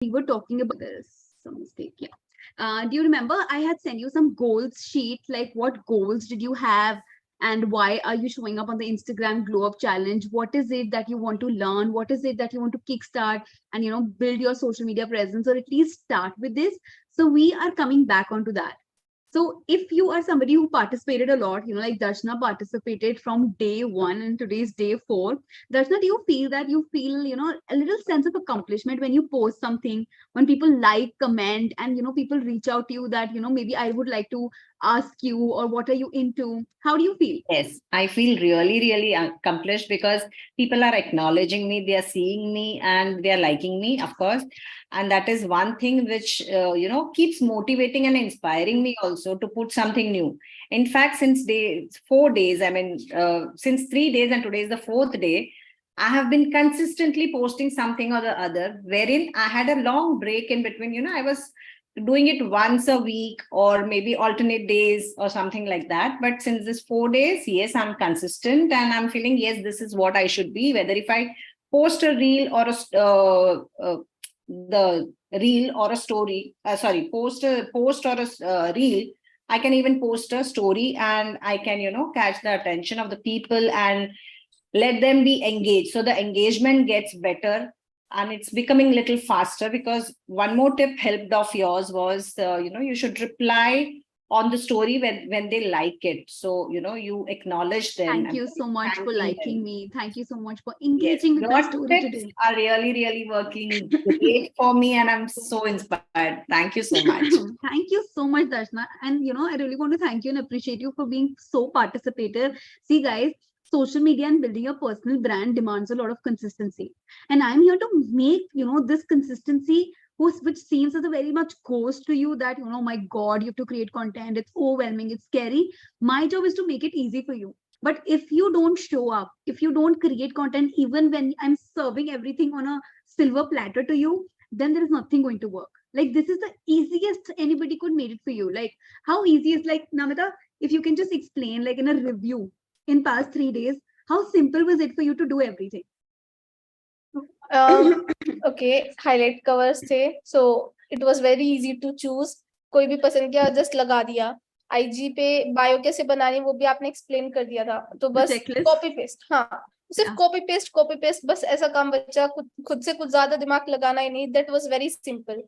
we were talking about this. Some mistake, yeah. Do you remember I had sent you some goals sheet? Like, what goals did you have, and why are you showing up on the Instagram Glow Up Challenge? What is it that you want to learn? What is it that you want to kickstart and build your social media presence, or at least start with this? So we are coming back onto that. So if you are somebody who participated a lot, like Darshana participated from day one and today's day four, Darshana, do you feel that you feel, a little sense of accomplishment when you post something, when people like, comment, and, people reach out to you that, maybe I would like to ask you, or what are you into? How do you feel? Yes, I feel really, really accomplished because people are acknowledging me, they are seeing me, and they are liking me, of course. And that is one thing which, keeps motivating and inspiring me also to put something new. In fact, since 4 days, since 3 days and today is the fourth day, I have been consistently posting something or the other, wherein I had a long break in between. I was doing it once a week or maybe alternate days or something like that. But since this 4 days, yes, I'm consistent and I'm feeling, yes, this is what I should be. Whether if I post a reel or the reel or a story, post or a reel, I can even post a story and I can, catch the attention of the people and let them be engaged. So the engagement gets better and it's becoming a little faster, because one more tip helped of yours was, you should reply on the story when they like it. So, you acknowledge them. Thank you so much for thanking liking them. me. Thank you so much for Yes, engaging with my your story tips today. are really, really working great for me, and I'm so inspired. Thank you so much. Thank you so much, Darshana. And I really want to thank you and appreciate you for being so participative. See, guys, social media and building a personal brand demands a lot of consistency. And I'm here to make, this consistency, which seems as a very much ghost to you, that, my God, you have to create content. It's overwhelming, it's scary. My job is to make it easy for you. But if you don't show up, if you don't create content, even when I'm serving everything on a silver platter to you, then there is nothing going to work. Like, this is the easiest anybody could made it for you. Like, how easy is, like, Namita, if you can just explain, like, in a review in past 3 days, how simple was it for you to do everything? Okay, highlight covers थे, so it was very easy to choose. कोई भी पसंद किया just लगा दिया. IG पे bio कैसे बनानी वो भी आपने एक्सप्लेन कर दिया था, तो बस कॉपी पेस्ट. हाँ, सिर्फ कॉपी पेस्ट बस ऐसा काम बचा. खुद से कुछ ज्यादा दिमाग लगाना ही नहीं. That was very simple.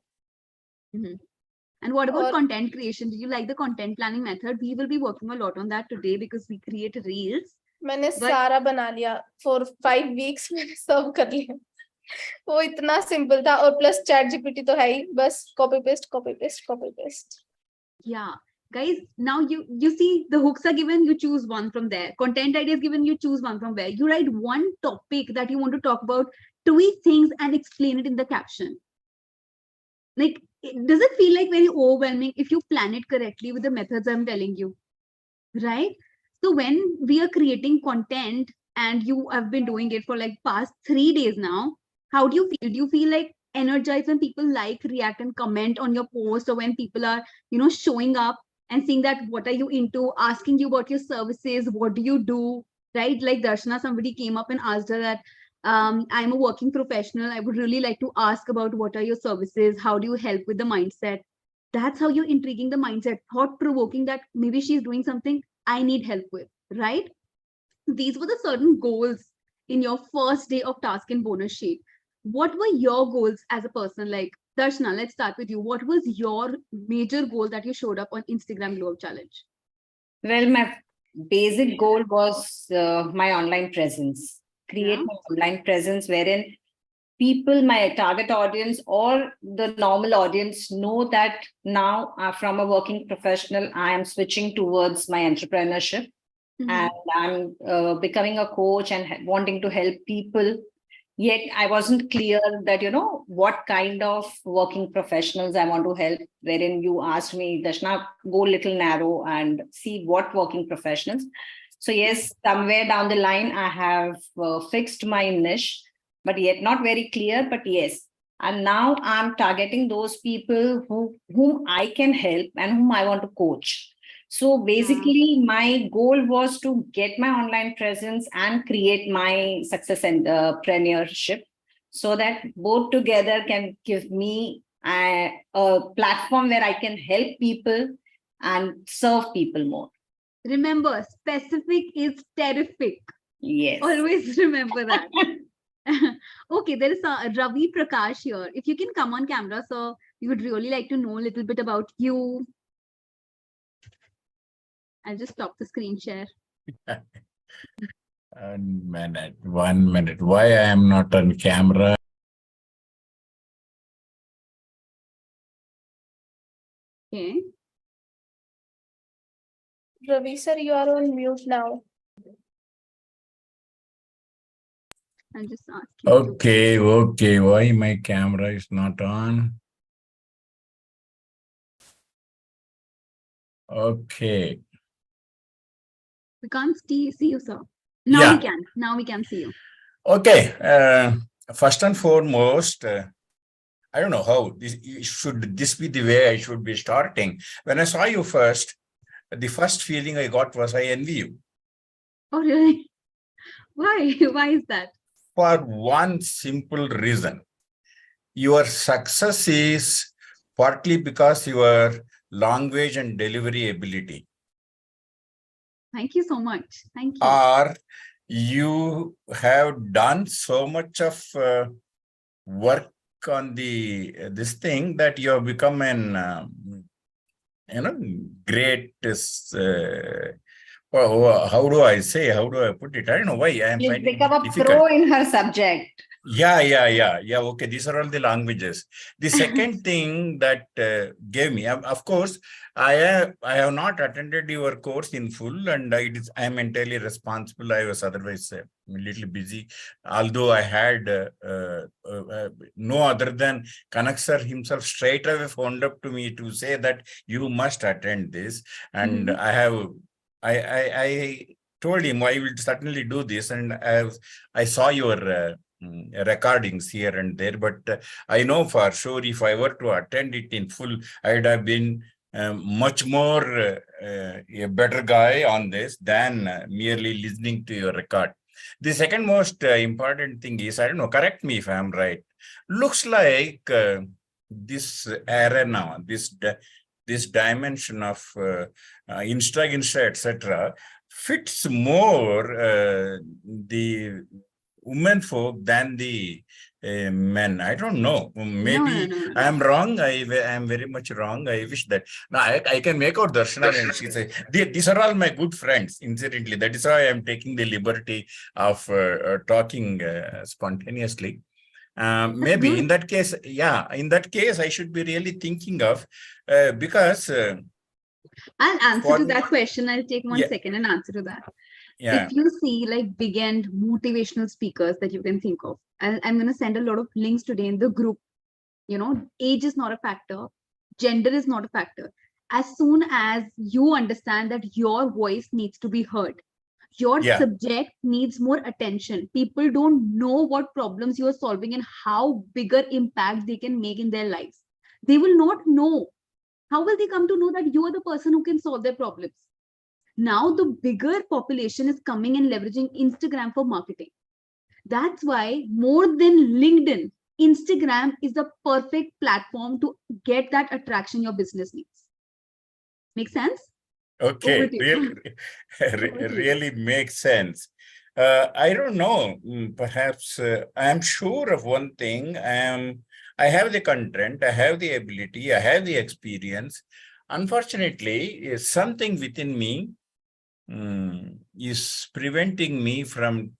And what about content creation? Did you like the content planning method? We will be working a lot on that today because we create reels. मैंने सारा बना लिया. For 5 weeks मैंने सब कर लिया. वो इतना सिंपल था. और प्लस चैट जीपीटी तो है ही. बस copy paste. Yeah, guys, now you see the hooks are given, you choose one from there. Content ideas given, you choose one from where. You write one topic that you want to talk about, tweak things and explain it in the caption. Like, does it feel like very overwhelming if you plan it correctly with the methods I'm telling you? Right? So when we are creating content and you have been doing it for like past 3 days now, how do you feel? Do you feel like energized when people like, react, and comment on your post, or when people are, showing up and seeing that what are you into, asking you about your services, what do you do, right? Like Darshana, somebody came up and asked her that, I'm a working professional. I would really like to ask about what are your services, how do you help with the mindset? That's how you're intriguing the mindset, thought provoking, that maybe she's doing something I need help with, right? These were the certain goals in your first day of task and bonus sheet. What were your goals as a person? Like, Darshana, let's start with you. What was your major goal that you showed up on Instagram Glow Up Challenge? Well, my basic goal was my online presence. Create an online presence wherein people, my target audience or the normal audience, know that now from a working professional, I am switching towards my entrepreneurship. And I'm becoming a coach and wanting to help people. Yet I wasn't clear that, what kind of working professionals I want to help, wherein you asked me, Dashna, go little narrow and see what working professionals. So yes, somewhere down the line, I have fixed my niche, but yet not very clear, but yes. And now I'm targeting those people whom I can help and whom I want to coach. So basically, my goal was to get my online presence and create my success and entrepreneurship. so that both together can give me a platform where I can help people and serve people more. Remember, specific is terrific. Yes. Always remember that. Okay, there is Ravi Prakash here. If you can come on camera, so we would really like to know a little bit about you. I'll just stop the screen share. 1 minute. Why I am not on camera? Okay. Ravi sir, you are on mute now. I'll just ask you. Okay. Why my camera is not on? Okay. We can't see you, sir. Now Yeah. we can. Now we can see you. Okay. First and foremost, I don't know how should this be the way I should be starting. When I saw you first, the first feeling I got was I envy you. Oh, really? Why? Why is that? For one simple reason. Your success is partly because your language and delivery ability. Thank you so much. Thank you. Or you have done so much of work on this thing that you have become an great how do I put it? I don't know why I am She'll finding become it a difficult. pro in her subject. Yeah. Okay, these are all the languages. The second thing that gave me, of course, I have not attended your course in full, and I am entirely responsible. I was otherwise a little busy, although I had no other than Kanak sir himself straight away phoned up to me to say that you must attend this, and I told him I will certainly do this, and I saw your recordings here and there, but I know for sure if I were to attend it in full, I'd have been much more a better guy on this than merely listening to your record. The second most important thing is, I don't know, correct me if I'm right, looks like this era now, this dimension of Insta, etc., fits more the women folk than the men. I don't know. Maybe No. I am wrong. I am very much wrong. I wish that. No, I can make out Darshana and she say, these are all my good friends, incidentally. That is why I am taking the liberty of talking spontaneously. Maybe in that case, I should be really thinking of because I'll answer to that question. I'll take 1 second and answer to that. Yeah. If you see like big end motivational speakers that you can think of, I'm going to send a lot of links today in the group. Age is not a factor. Gender is not a factor. As soon as you understand that your voice needs to be heard, your subject needs more attention. People don't know what problems you are solving and how bigger impact they can make in their lives. They will not know. How will they come to know that you are the person who can solve their problems? Now the bigger population is coming and leveraging Instagram for marketing. That's why more than LinkedIn, Instagram is the perfect platform to get that attraction your business needs. Make sense? Okay, really makes sense. I don't know, perhaps I'm sure of one thing. I have the content, I have the ability, I have the experience. Unfortunately, something within me is preventing me from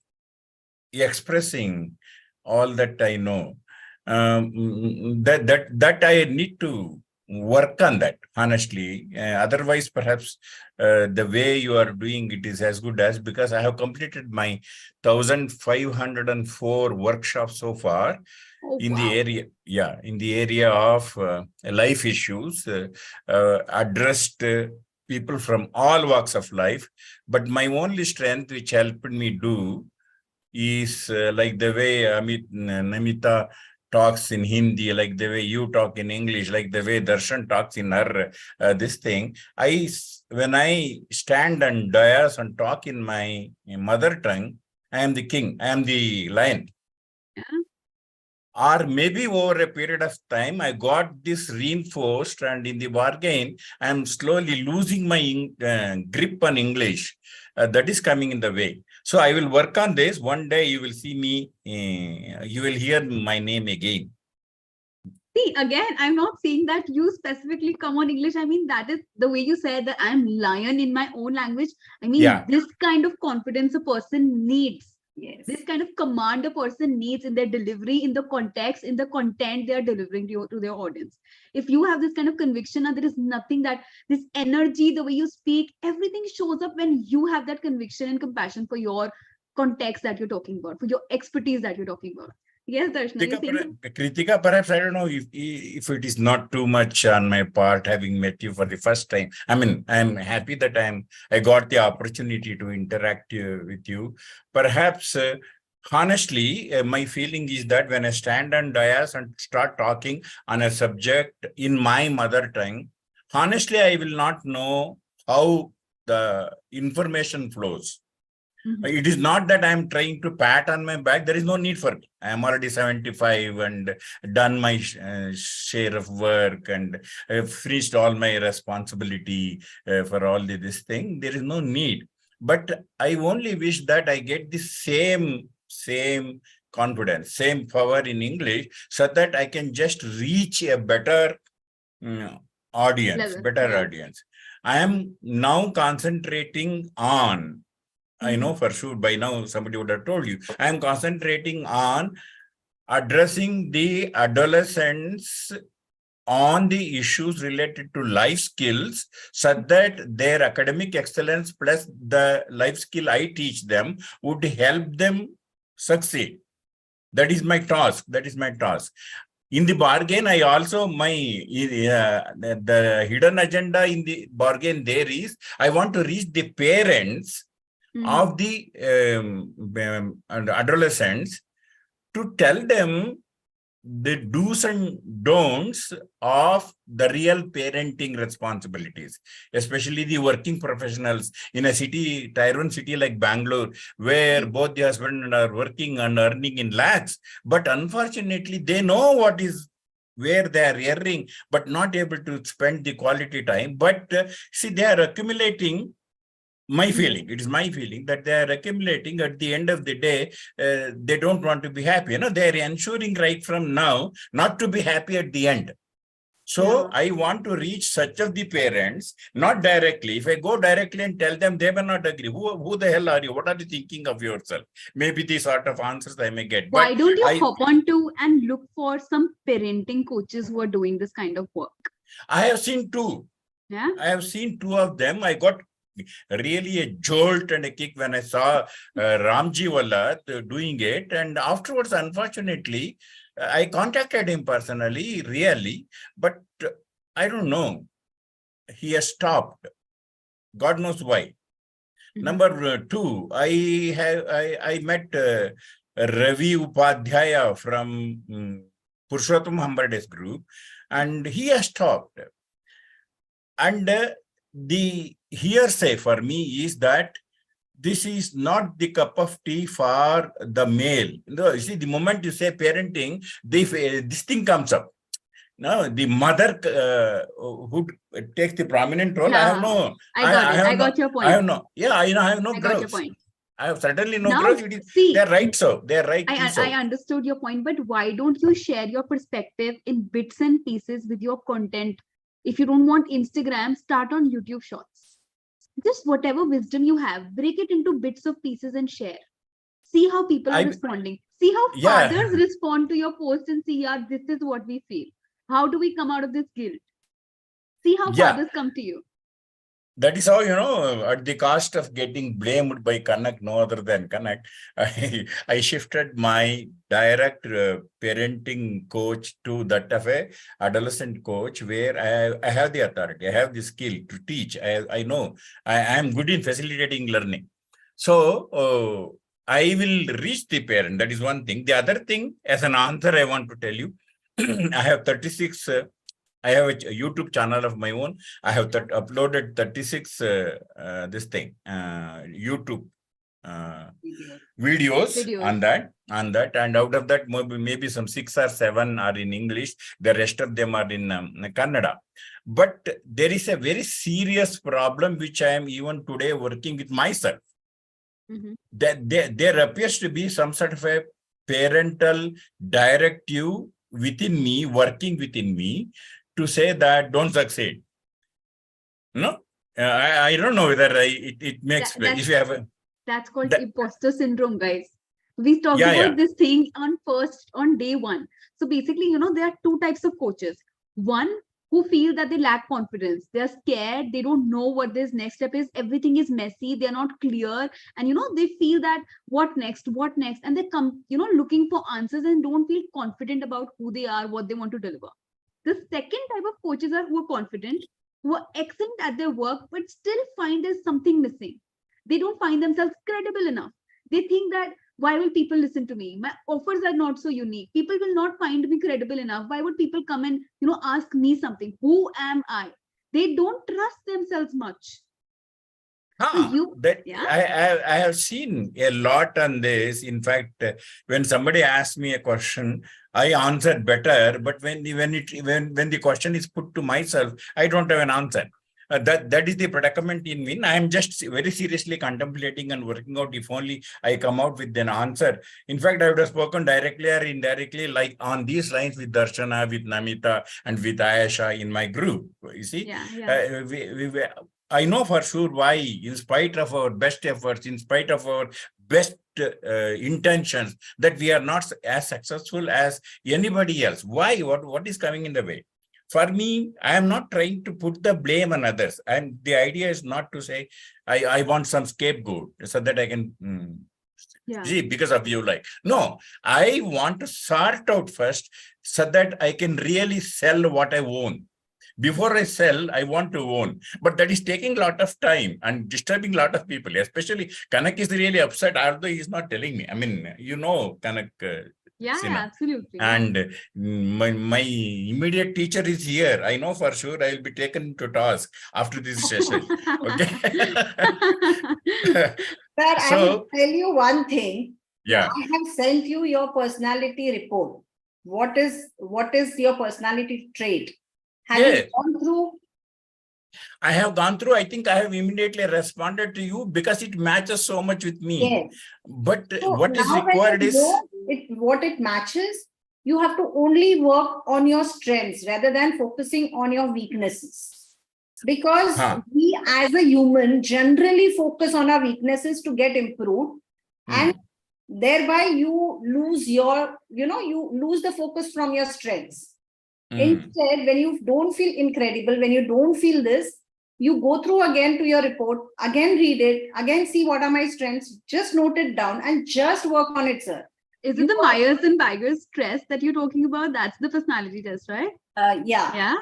expressing all that I know. That I need to work on that, honestly. Otherwise, perhaps the way you are doing it is as good as, because I have completed my 1,504 workshops so far. In the area of life issues, addressed people from all walks of life. But my only strength, which helped me do, is like the way Namita talks in Hindi, like the way you talk in English, like the way Darshan talks in her this thing. When I stand and dais and talk in my mother tongue, I am the king, I am the lion. or maybe over a period of time, I got this reinforced, and in the bargain, I'm slowly losing my grip on English. That is coming in the way. So I will work on this. One day you will see me, you will hear my name again. See, again, I'm not saying that you specifically come on English. I mean, that is the way you said that I'm lion in my own language. I mean, this kind of confidence a person needs. Yes. This kind of command a person needs in their delivery, in the context, in the content they are delivering to their audience. If you have this kind of conviction, and there is nothing that this energy, the way you speak, everything shows up when you have that conviction and compassion for your context that you're talking about, for your expertise that you're talking about. Yes, Darshana. Kritika, perhaps I don't know if it is not too much on my part, having met you for the first time. I mean, I'm happy that I got the opportunity to interact with you. Perhaps, honestly, my feeling is that when I stand on dais and start talking on a subject in my mother tongue, honestly, I will not know how the information flows. It is not that I'm trying to pat on my back. There is no need for me. I am already 75 and done my share of work and finished all my responsibility for all this thing. There is no need. But I only wish that I get the same confidence, same power in English, so that I can just reach a better audience, audience. I am now concentrating on, I know for sure by now somebody would have told you, I am concentrating on addressing the adolescents on the issues related to life skills, so that their academic excellence plus the life skill I teach them would help them succeed. That is my task. That is my task. In the bargain, I also, the hidden agenda in the bargain there is, I want to reach the parents of the adolescents to tell them the do's and don'ts of the real parenting responsibilities, especially the working professionals in a city, Tier 1 city like Bangalore, where both the husband are working and earning in lakhs. But unfortunately, they know where they are erring, but not able to spend the quality time. But see, they are accumulating. My feeling, it is my feeling that they are accumulating. At the end of the day, they don't want to be happy. They are ensuring right from now not to be happy at the end. So I want to reach such of the parents, not directly. If I go directly and tell them, they will not agree. Who the hell are you? What are you thinking of yourself? Maybe these sort of answers I may get. Why don't you hop on to and look for some parenting coaches who are doing this kind of work? I have seen two. Yeah, I have seen two of them. I got really a jolt and a kick when I saw Ramji Wallat doing it. And afterwards, unfortunately, I contacted him personally, really, but I don't know. He has stopped. God knows why. Number two, I met Ravi Upadhyaya from Purushottam Hambarde's group, and he has stopped. And the hearsay for me is that this is not the cup of tea for the male. You see, the moment you say parenting, this thing comes up. Now, the mother who takes the prominent role, I have no. I got your point. I have no. Yeah, I have no grudge. Got your point. I have certainly no grudge. They're right, so they're right. I understood your point, but why don't you share your perspective in bits and pieces with your content? If you don't want Instagram, start on YouTube Shorts. Just whatever wisdom you have, break it into bits of pieces and share. See how people are responding. See how fathers respond to your post and see, this is what we feel. How do we come out of this guilt? See how fathers come to you. That is how, at the cost of getting blamed by Kanak, no other than Kanak, I shifted my direct parenting coach to that of a adolescent coach, where I have the authority, I have the skill to teach. I know I am good in facilitating learning. So I will reach the parent. That is one thing. The other thing, as an answer, I want to tell you, I have 36. I have a YouTube channel of my own. I have uploaded 36 YouTube videos on that, and out of that maybe some 6 or 7 are in English, the rest of them are in Kannada. But there is a very serious problem which I am even today working with myself. That there appears to be some sort of a parental directive within me, working within me, to say that don't succeed. No, I don't know whether it makes if you have a, that's called imposter syndrome, guys. We talked about this thing on day 1. So basically, there are 2 types of coaches. One who feel that they lack confidence, they're scared, they don't know what this next step is, everything is messy, they're not clear, and they feel that what next, and they come looking for answers and don't feel confident about who they are, what they want to deliver. The second type of coaches are who are confident, who are excellent at their work, but still find there's something missing. They don't find themselves credible enough. They think that, why will people listen to me? My offers are not so unique. People will not find me credible enough. Why would people come and, ask me something? Who am I? They don't trust themselves much. I have seen a lot on this. In fact, when somebody asks me a question, I answer better. But when the question is put to myself, I don't have an answer. That is the predicament in me. I am just very seriously contemplating and working out if only I come out with an answer. In fact, I would have spoken directly or indirectly, like on these lines with Darshana, with Namita, and with Ayesha in my group. You see, I know for sure why, in spite of our best efforts, in spite of our best intentions, that we are not as successful as anybody else. Why? What is coming in the way? For me, I am not trying to put the blame on others. And the idea is not to say, I want some scapegoat so that I can, gee, because of you, like. No, I want to sort out first so that I can really sell what I own. Before I sell, I want to own. But that is taking a lot of time and disturbing a lot of people. Especially, Kanak is really upset, although he is not telling me. I mean, Kanak. Absolutely. And my immediate teacher is here. I know for sure I will be taken to task after this session. Okay. Sir, I will tell you one thing. Yeah. I have sent you your personality report. What is your personality trait? Have you gone through? I have gone through. I think I have immediately responded to you because it matches so much with me. Yes. But so what is required is what it matches. You have to only work on your strengths rather than focusing on your weaknesses. Because we as a human generally focus on our weaknesses to get improved. And thereby you lose you lose the focus from your strengths. Instead, when you don't feel incredible, when you don't feel this, you go through again to your report, again read it, again see what are my strengths, just note it down and just work on it, sir. Is it the Myers and Briggs test that you're talking about? That's the personality test, right? Yeah.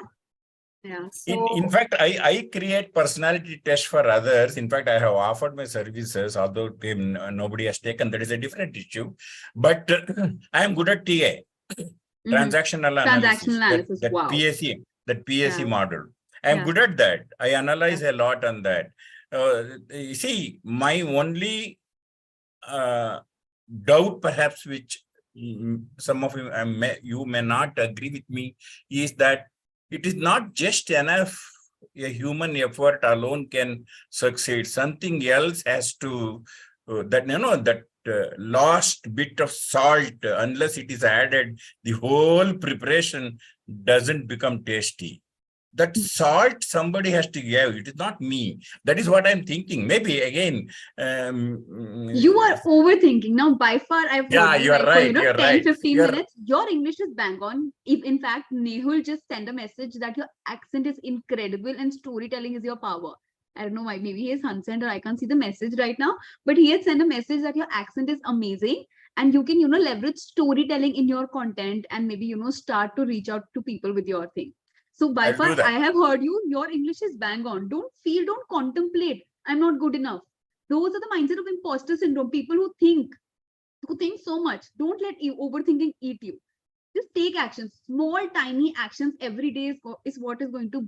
So, in fact, I create personality tests for others. In fact, I have offered my services, although nobody has taken. That is a different issue. But I am good at TA. Transactional analysis. That PAC, that PAC model. I am good at that. I analyze a lot on that. You see, my only doubt, perhaps, which some of you may not agree with me, is that it is not just enough a human effort alone can succeed. Something else has to that last bit of salt, unless it is added, the whole preparation doesn't become tasty. That salt somebody has to give. It is not me. That is what I'm thinking. Maybe again, you are overthinking now. By far, I've heard you are right. For, you're 10, right. 15 minutes. Your English is bang on. If in fact, Nehul just sent a message that your accent is incredible and storytelling is your power. I don't know why. Maybe he is unsent or I can't see the message right now. But he had sent a message that your accent is amazing and you can, leverage storytelling in your content and maybe, start to reach out to people with your thing. So by far, I have heard you, your English is bang on. Don't contemplate. I'm not good enough. Those are the mindset of imposter syndrome. People who think so much. Don't let overthinking eat you. Just take actions. Small, tiny actions every day is what is going to,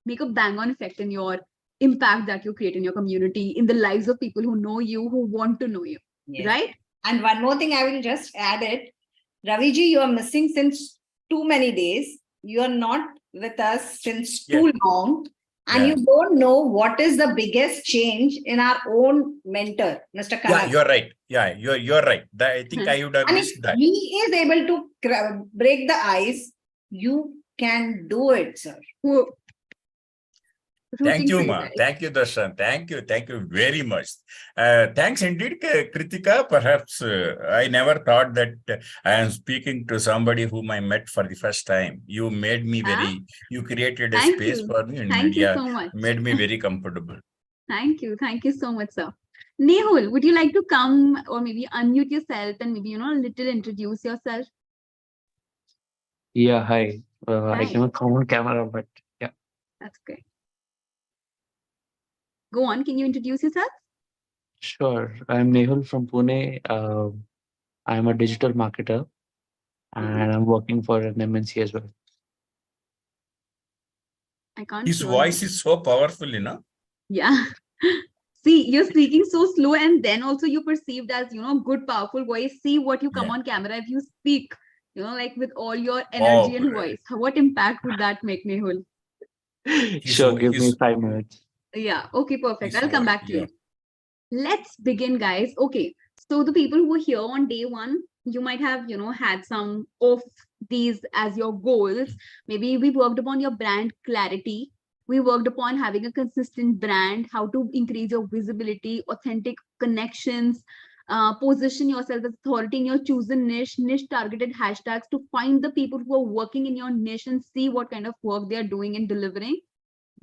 make a bang on effect in your impact that you create in your community, in the lives of people who know you, who want to know you. Yes. Right? And one more thing, I will just add it. Raviji, you are missing since too many days. You are not with us since too long. And you don't know what is the biggest change in our own mentor, Mr. Kanad. Yeah, you're right. Yeah, you're right. I think I would have missed that. He is able to break the ice. You can do it, sir. Thank you, Ma. Thank you, Darshan. Thank you. Thank you very much. Thanks indeed, Kritika. Perhaps I never thought that I am speaking to somebody whom I met for the first time. You made me you created a space for me in media. Thank you so much. Made me very comfortable. Thank you. Thank you so much, sir. Nehul, would you like to come or maybe unmute yourself and maybe, a little introduce yourself? Yeah, hi. I cannot come on camera, but yeah. That's great. Go on, can you introduce yourself? Sure. I'm Nehul from Pune. I'm a digital marketer and I'm working for an MNC as well. I can't. His voice is so powerful, you know? Yeah. See, you're speaking so slow and then also you perceived as, good, powerful voice. See what you come on camera if you speak, like with all your energy and voice. What impact would that make, Nehul? Sure, give me 5 minutes. Yeah, okay, perfect. I'll come back to you. Let's begin, guys. Okay, so the people who were here on day one, you might have, had some of these as your goals. Maybe we worked upon your brand clarity. We worked upon having a consistent brand, how to increase your visibility, authentic connections, position yourself as authority in your chosen niche targeted hashtags to find the people who are working in your niche and see what kind of work they are doing and delivering.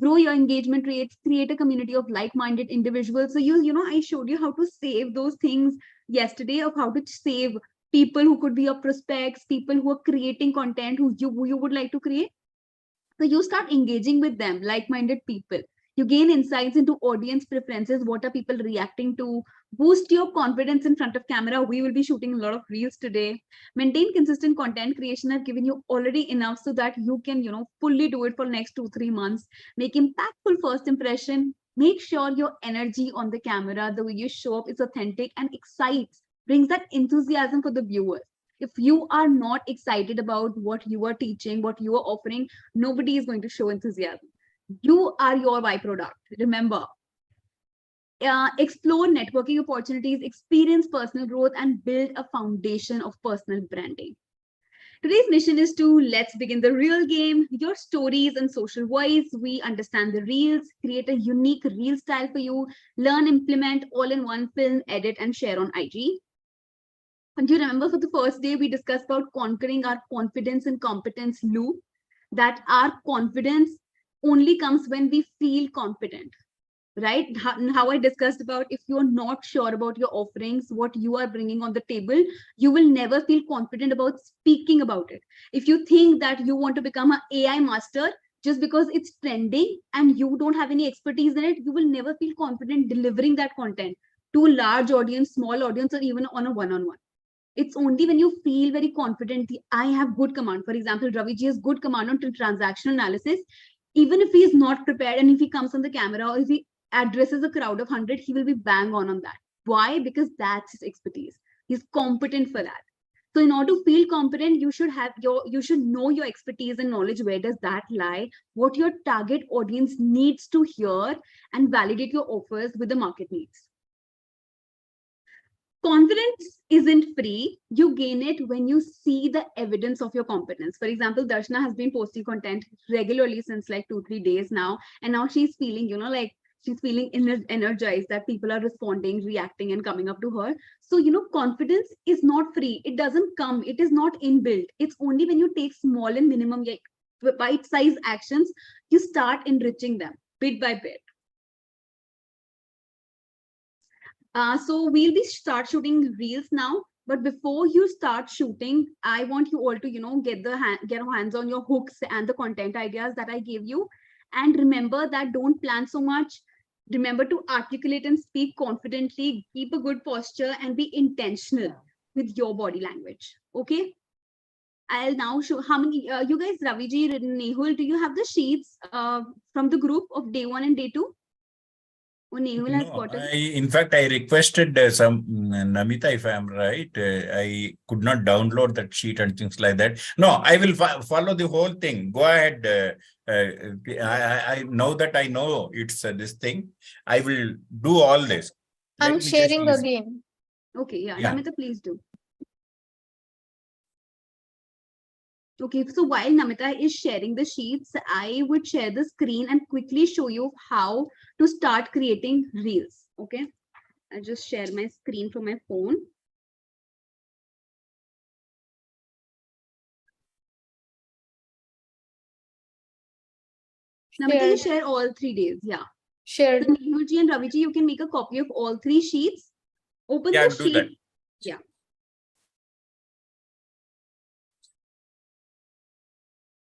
Grow your engagement rates, create a community of like-minded individuals. So I showed you how to save those things yesterday, of how to save people who could be your prospects, people who are creating content who you would like to create. So you start engaging with them, like-minded people. You gain insights into audience preferences. What are people reacting to? Boost your confidence in front of camera. We will be shooting a lot of reels today. Maintain consistent content creation. I've given you already enough so that you can, fully do it for next 2-3 months. Make impactful first impression. Make sure your energy on the camera, the way you show up, is authentic and excites, brings that enthusiasm for the viewers. If you are not excited about what you are teaching, what you are offering, nobody is going to show enthusiasm. You are your byproduct. Remember, explore networking opportunities, experience personal growth, and build a foundation of personal branding. Today's mission is to let's begin the real game. Your stories and social voice. We understand the reels, create a unique reel style for you, learn, implement all in one, film, edit, and share on IG. And do you remember for the first day, we discussed about conquering our confidence and competence loop, that our confidence only comes when we feel confident, right? How I discussed about if you're not sure about your offerings, what you are bringing on the table, you will never feel confident about speaking about it. If you think that you want to become an AI master just because it's trending and you don't have any expertise in it, you will never feel confident delivering that content to a large audience, small audience, or even on a one-on-one. It's only when you feel very confident, I have good command. For example, Raviji has good command on transactional analysis. Even if he is not prepared and if he comes on the camera or if he addresses a crowd of 100, he will be bang on that. Why? Because that's his expertise. He's competent for that. So in order to feel competent, you should know your expertise and knowledge. Where does that lie? What your target audience needs to hear, and validate your offers with the market needs. Confidence isn't free. You gain it when you see the evidence of your competence. For example, Darshana has been posting content regularly since like 2-3 days now. And now she's feeling, she's feeling energized that people are responding, reacting, and coming up to her. So, confidence is not free. It doesn't come. It is not inbuilt. It's only when you take small and minimum bite-sized actions, you start enriching them bit by bit. So we'll be start shooting reels now, but before you start shooting, I want you all to, get your hands on your hooks and the content ideas that I gave you. And remember that don't plan so much. Remember to articulate and speak confidently, keep a good posture, and be intentional with your body language. Okay. I'll now show how many, you guys, Raviji, Nehul, do you have the sheets from the group of day 1 and day 2? Oh, Nehul has No, gotten. in fact, I requested some Namita, if I am right, I could not download that sheet and things like that. No, I will follow the whole thing. Go ahead. I now that I know it's this thing, I will do all this. I'm Let me just sharing listen. again. Okay, yeah, Yeah. Namita, please do. Okay, so while Namita is sharing the sheets, I would share the screen and quickly show you how to start creating reels. Okay, I'll just share my screen from my phone. Namita, you share all 3 days. Yeah. Shared. So Nehulji and Raviji, you can make a copy of all 3 sheets. Open Yeah, the do sheet. that. Yeah.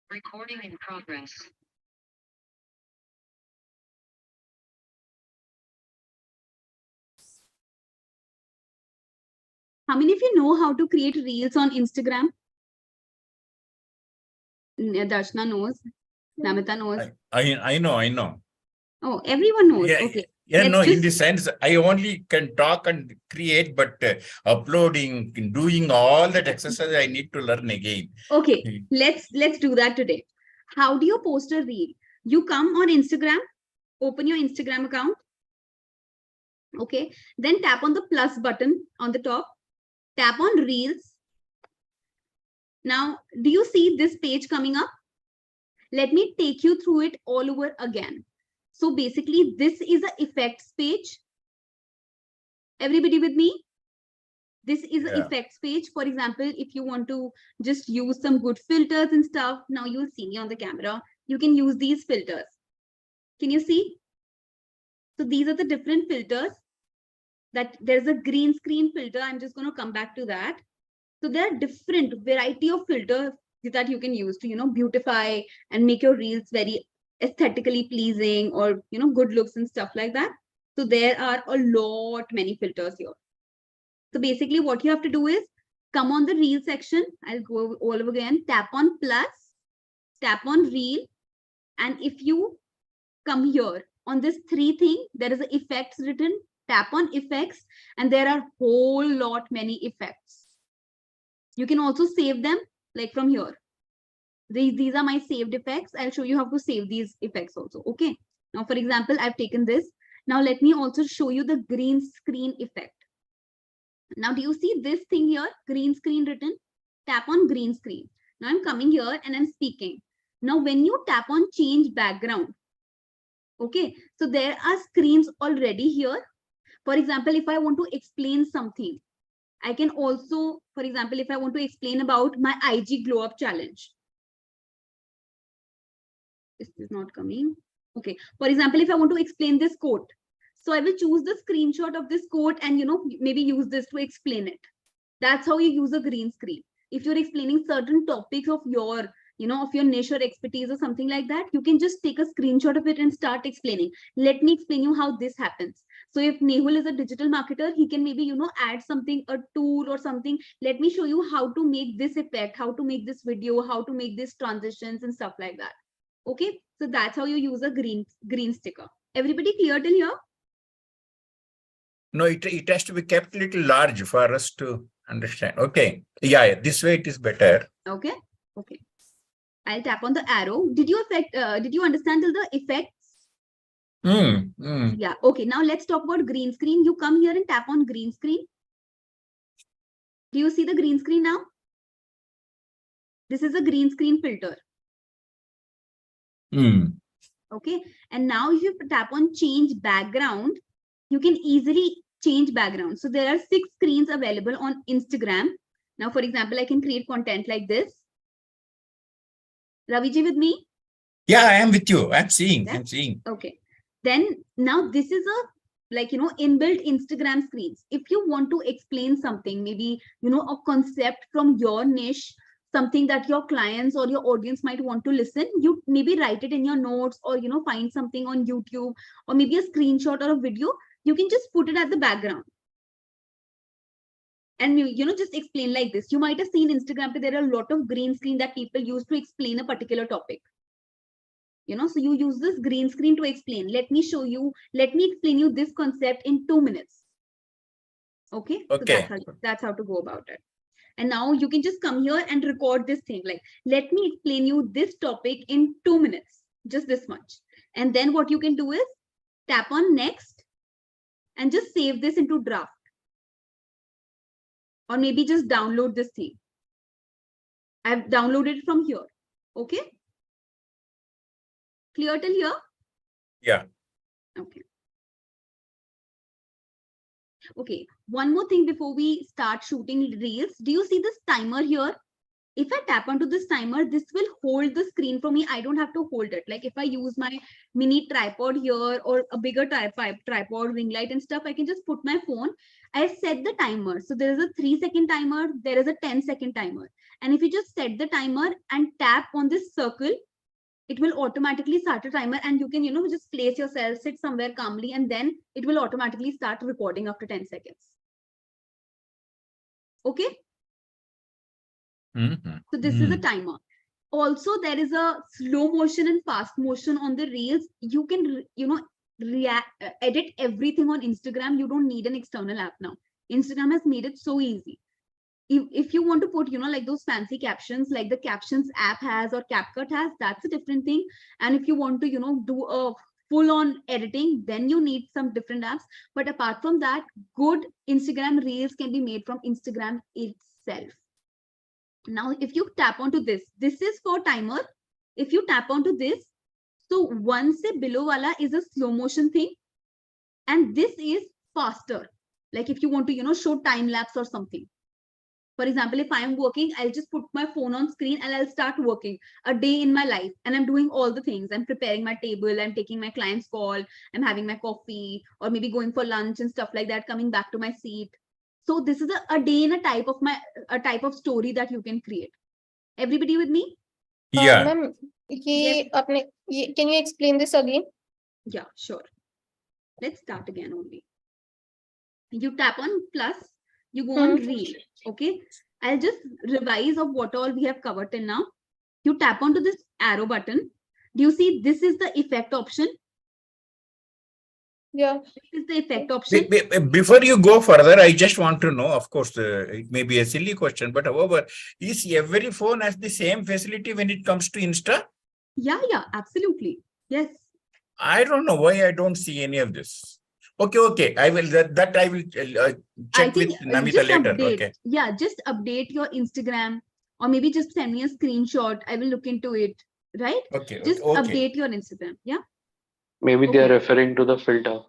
Recording in progress. How many of you know how to create reels on Instagram? Darshana knows. Namita knows. I know. Oh, everyone knows. Yeah, Okay. yeah, Let's no, in just- the sense, I only can talk and create, but uploading, doing all that exercise, I need to learn again. Okay, let's do that today. How do you post a reel? You come on Instagram, open your Instagram account. Okay, then tap on the plus button on the top, tap on reels. Now, do you see this page coming up? Let me take you through it all over again. So basically, this is an effects page. Everybody with me? This is an effects page. For example, if you want to just use some good filters and stuff, now you'll see me on the camera. You can use these filters. Can you see? So these are the different filters. That there's a green screen filter. I'm just going to come back to that. So there are different variety of filters that you can use to, beautify and make your reels very aesthetically pleasing or, good looks and stuff like that. So there are a lot many filters here. So basically what you have to do is come on the reel section. I'll go all over again, tap on plus, tap on reel. And if you come here on this 3 thing, there is an effects written, tap on effects, and there are whole lot many effects. You can also save them like from here. These are my saved effects. I'll show you how to save these effects also. Okay. Now, for example, I've taken this. Now, let me also show you the green screen effect. Now, do you see this thing here? Green screen written. Tap on green screen. Now, I'm coming here and I'm speaking. Now, when you tap on change background, okay, so there are screens already here. For example, if I want to explain something, I can also, for example, if I want to explain about my IG glow up challenge. This is not coming. Okay. For example, if I want to explain this quote, so I will choose the screenshot of this quote and, maybe use this to explain it. That's how you use a green screen. If you're explaining certain topics of your, of your niche or expertise or something like that, you can just take a screenshot of it and start explaining. Let me explain you how this happens. So if Nehul is a digital marketer, he can maybe, add something, a tool or something. Let me show you how to make this effect, how to make this video, how to make these transitions and stuff like that. Okay, so that's how you use a green sticker. Everybody clear till here? No, it has to be kept a little large for us to understand. Okay. Yeah, this way it is better. Okay. Okay. I'll tap on the arrow. Did you understand till the effects? Yeah. Okay. Now let's talk about green screen. You come here and tap on green screen. Do you see the green screen now? This is a green screen filter. Okay. And now if you tap on change background, you can easily change background. So there are 6 screens available on Instagram. Now, for example, I can create content like this. Raviji with me? Yeah, I am with you. I'm seeing. Yeah? I'm seeing. Okay. Then now this is a inbuilt Instagram screens. If you want to explain something, maybe, a concept from your niche, something that your clients or your audience might want to listen, you maybe write it in your notes or, find something on YouTube or maybe a screenshot or a video. You can just put it at the background. And, just explain like this. You might have seen Instagram, there are a lot of green screen that people use to explain a particular topic. So you use this green screen to explain. Let me explain you this concept in 2 minutes. Okay. Okay. So that's how to go about it. And now you can just come here and record this thing. Like, let me explain you this topic in 2 minutes, just this much. And then what you can do is tap on next and just save this into draft. Or maybe just download this thing. I've downloaded it from here. Okay. Clear till here? Yeah. Okay. Okay. One more thing before we start shooting reels. Do you see this timer here? If I tap onto this timer, this will hold the screen for me. I don't have to hold it. Like if I use my mini tripod here or a bigger tripod, ring light and stuff, I can just put my phone. I set the timer. So there is a 3-second timer. There is a 10-second timer. And if you just set the timer and tap on this circle, it will automatically start a timer, and you can, just place yourself, sit somewhere calmly, and then it will automatically start recording after 10 seconds. Okay. So this is a timer. Also, there is a slow motion and fast motion on the reels. You can, edit everything on Instagram. You don't need an external app now. Instagram has made it so easy. If you want to put, like those fancy captions, like the captions app has or CapCut has, that's a different thing. And if you want to, do a full-on editing, then you need some different apps. But apart from that, good Instagram reels can be made from Instagram itself. Now, if you tap onto this is for timer. If you tap onto this, so one se below wala is a slow motion thing, and this is faster. Like if you want to, show time lapse or something. For example, if I'm working, I'll just put my phone on screen and I'll start working a day in my life. And I'm doing all the things. I'm preparing my table. I'm taking my client's call. I'm having my coffee, or maybe going for lunch and stuff like that, coming back to my seat. So this is a day in a type of story that you can create. Everybody with me? Yeah. Ma'am, Yes. can you explain this again? Yeah, sure. Let's start again only. You tap on plus, you go on reel. Okay. I'll just revise of what all we have covered till now. You tap onto this arrow button. Do you see this is the effect option? Yeah. This is the effect option. Before you go further, I just want to know, of course, it may be a silly question, but however, is every phone has the same facility when it comes to Insta? Yeah, absolutely. Yes. I don't know why I don't see any of this. Okay. I will I will check with Namita later. Update. Okay. Yeah, just update your Instagram, or maybe just send me a screenshot. I will look into it. Right? Okay. Just update your Instagram. Yeah. Maybe they are referring to the filter.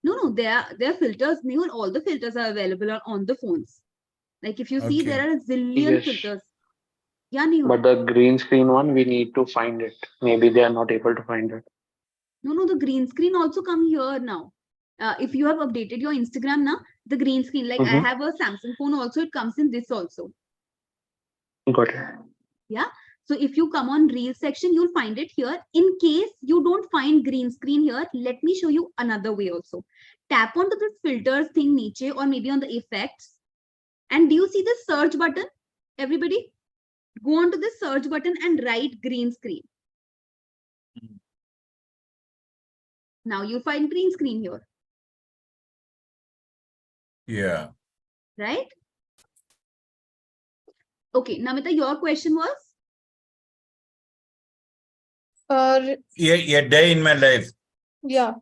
No, they are filters. All the filters are available on the phones. Like if you see, there are a zillion filters. Yeah, but the green screen one, we need to find it. Maybe they are not able to find it. No, the green screen also come here now. If you have updated your Instagram now, the green screen, like I have a Samsung phone also, it comes in this also. Got it. Yeah. So if you come on reel section, you'll find it here. In case you don't find green screen here, let me show you another way also. Tap onto this filters thing niche, or maybe on the effects. And do you see the search button? Everybody? Go onto the search button and write green screen. Now you find green screen here. Yeah. Right? Okay, Namita, your question was? A day in my life. Yeah.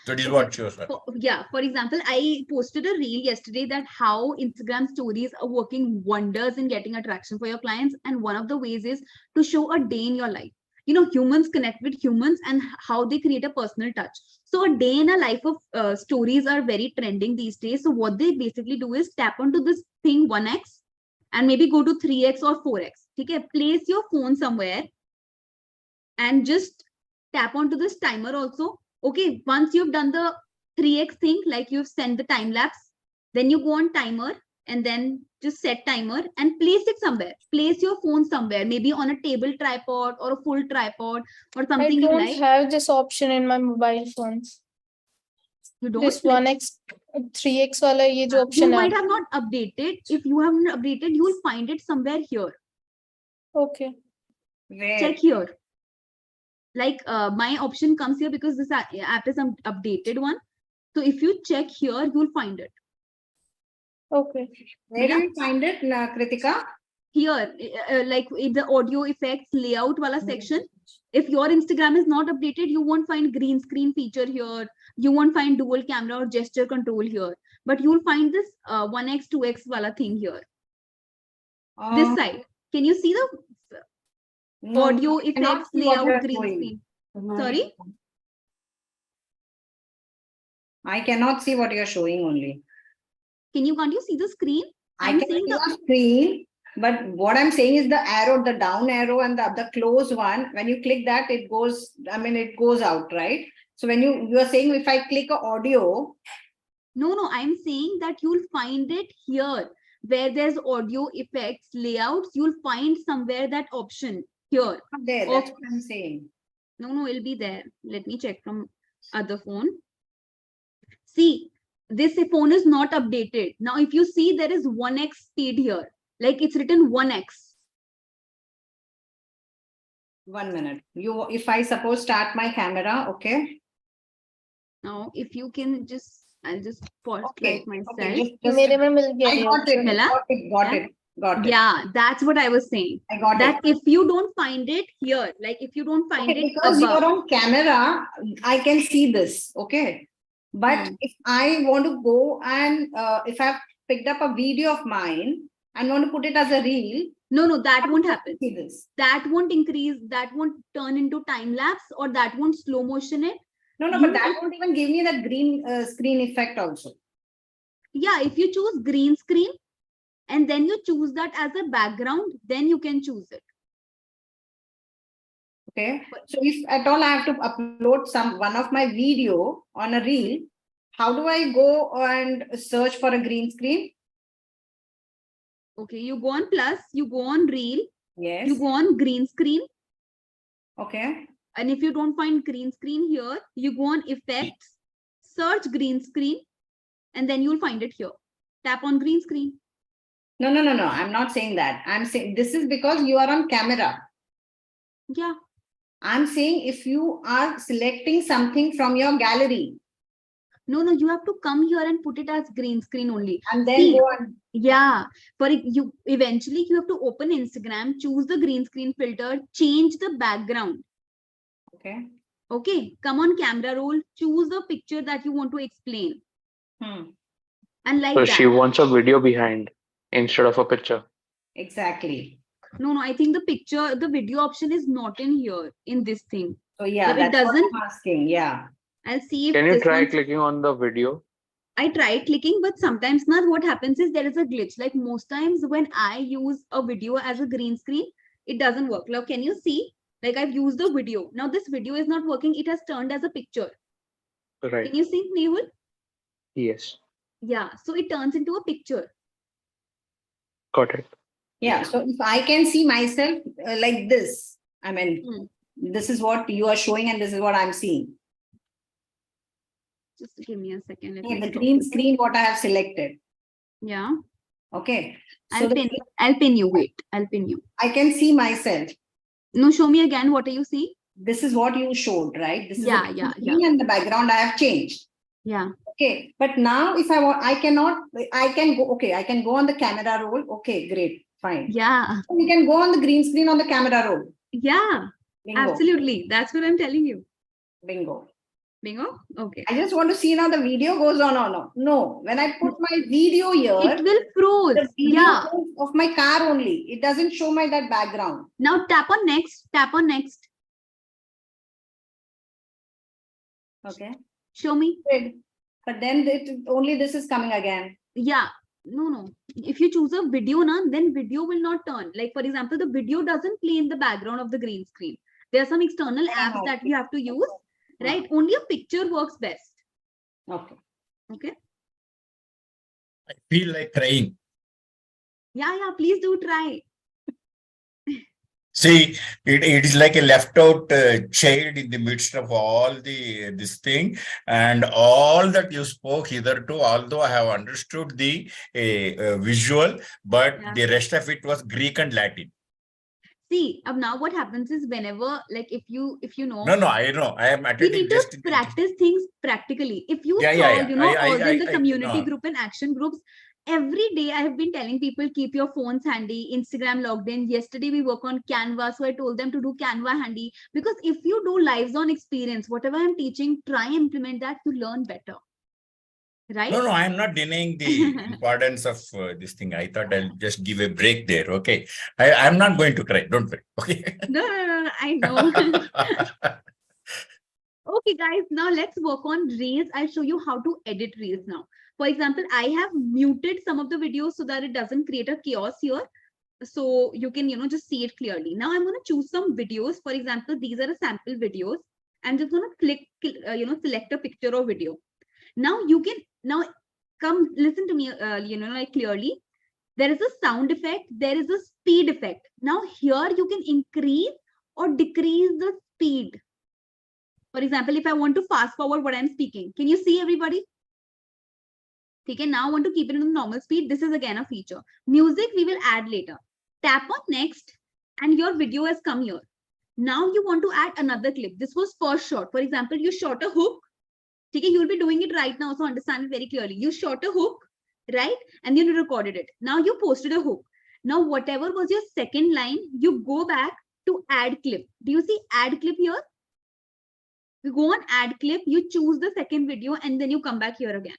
That is what shows. For example, I posted a reel yesterday that how Instagram stories are working wonders in getting attraction for your clients. And one of the ways is to show a day in your life. Humans connect with humans and how they create a personal touch. So a day in a life of stories are very trending these days. So what they basically do is tap onto this thing 1x and maybe go to 3x or 4x. Okay, place your phone somewhere and just tap onto this timer also. Okay, once you've done the 3x thing, like you've sent the time lapse, then you go on timer and then just set timer and place it somewhere. Place your phone somewhere, maybe on a table tripod or a full tripod or something you like. I don't have this option in my mobile phones. You don't? This 1x, 3x wala ye jo option you might have not updated. If you haven't updated, you will find it somewhere here. Okay. Where? Check here. Like my option comes here because this app is an updated one. So if you check here, you'll find it. Okay. Where do you find it, Kritika? Here, like in the audio effects layout wala section. If your Instagram is not updated, you won't find green screen feature here. You won't find dual camera or gesture control here. But you'll find this 1x, 2x wala thing here. This side. Can you see the No, audio I cannot effects see what you layout are green showing. screen? Sorry? I cannot see what you're showing only. Can't you see the screen? I I'm can saying see the your screen, but what I'm saying is the arrow, the down arrow and the close one, when you click that, it goes, I mean, it goes out, right? So when you are saying if I click a audio. No, I'm saying that you'll find it here where there's audio effects, layouts, you'll find somewhere that option here. There, that's what I'm saying. No, it'll be there. Let me check from other phone. See, this phone is not updated. Now, if you see, there is 1x speed here. Like it's written 1x. 1 minute. If I suppose start my camera, okay? Now, if you can just, I'll just pause Okay. myself. Okay, मेरे में मिल गया I ये got it. option. Got it. Yeah, that's what I was saying. I got that it. if you don't find it here, like if you don't find it because above, you're on camera, I can see this, okay? But if I want to go and if I've picked up a video of mine and want to put it as a reel, no, that won't happen. see this. That won't increase, that won't turn into time lapse, or that won't slow motion it. No, but that won't even give me that green screen effect also. Yeah, if you choose green screen and then you choose that as a background, then you can choose it. Okay, so if at all I have to upload one of my video on a reel, how do I go and search for a green screen? Okay, you go on plus, you go on reel, yes, you go on green screen. Okay. And if you don't find green screen here, you go on effects, search green screen, and then you'll find it here. Tap on green screen. No. I'm not saying that. I'm saying this is because you are on camera. Yeah. I'm saying if you are selecting something from your gallery. No, you have to come here and put it as green screen only. And then go on. Yeah. For you, eventually you have to open Instagram, choose the green screen filter, change the background. Okay. Come on camera roll, choose the picture that you want to explain. And like so that. she wants a video behind instead of a picture. Exactly. No, I think the video option is not in here in this thing. So yeah, that's what I'm asking. Yeah. I'll see if can you try clicking on the video? I tried clicking, but sometimes not. What happens is there is a glitch. Like most times when I use a video as a green screen, it doesn't work. Now, can you see? Like I've used the video. Now this video is not working. It has turned as a picture. Right. Can you see, Nehul? Yes. Yeah. So it turns into a picture. Got it. Yeah. So if I can see myself like this, I mean, this is what you are showing and this is what I'm seeing. Just give me a second. The green screen, what I have selected. Yeah. Okay. So I'll pin you. Wait, I'll pin you. I can see myself. No, show me again. What do you see? This is what you showed, right? This is yeah. And the background I have changed. Yeah. Okay. But now if I want, I can go. Okay. I can go on the camera roll. Okay, great. Fine. Yeah. So we can go on the green screen on the camera roll. Yeah. Bingo. Absolutely. That's what I'm telling you. Bingo. Okay. I just want to see now the video goes on or not. No, when I put my video here, it will froze. The video of my car only. It doesn't show that background. Now tap on next. Tap on next. Okay. Show me. But then only this is coming again. Yeah. No. If you choose a video, then video will not turn. Like for example, the video doesn't play in the background of the green screen. There are some external apps that you have to use. Right? Only a picture works best. Okay. I feel like crying. Yeah. Please do try. See, it is like a left out child in the midst of all this thing, and all that you spoke hitherto, although I have understood the visual, but the rest of it was Greek and Latin. See, now what happens is whenever, like, if you know. No, I know. I am We attending need to practice things practically. If you saw, you know, all in the community group and action groups, every day I have been telling people, keep your phones handy, Instagram logged in. Yesterday we work on Canva, so I told them to do Canva handy, because if you do lives on experience, whatever I'm teaching, try and implement that, you learn better. Right? No, I am not denying the importance of this thing. I thought I'll just give a break there. Okay. I'm not going to cry. Don't worry. Okay. No, I know. Okay, guys, now let's work on Reels. I'll show you how to edit Reels now. For example, I have muted some of the videos so that it doesn't create a chaos here. So you can, you know, just see it clearly. Now I'm going to choose some videos. For example, these are a sample videos. I'm just going to click, you know, select a picture or video. Now you can, now come listen to me, you know, like clearly. There is a sound effect. There is a speed effect. Now here you can increase or decrease the speed. For example, if I want to fast forward what I'm speaking, can you see everybody? Okay, now I want to keep it in the normal speed. This is again a feature. Music we will add later. Tap on next and your video has come here. Now you want to add another clip. This was first shot. For example, you shot a hook. Okay, you will be doing it right now, so understand it very clearly. You shot a hook, right? And then you recorded it. Now you posted a hook. Now whatever was your second line, you go back to add clip. Do you see add clip here? You go on add clip, you choose the second video, and then you come back here again.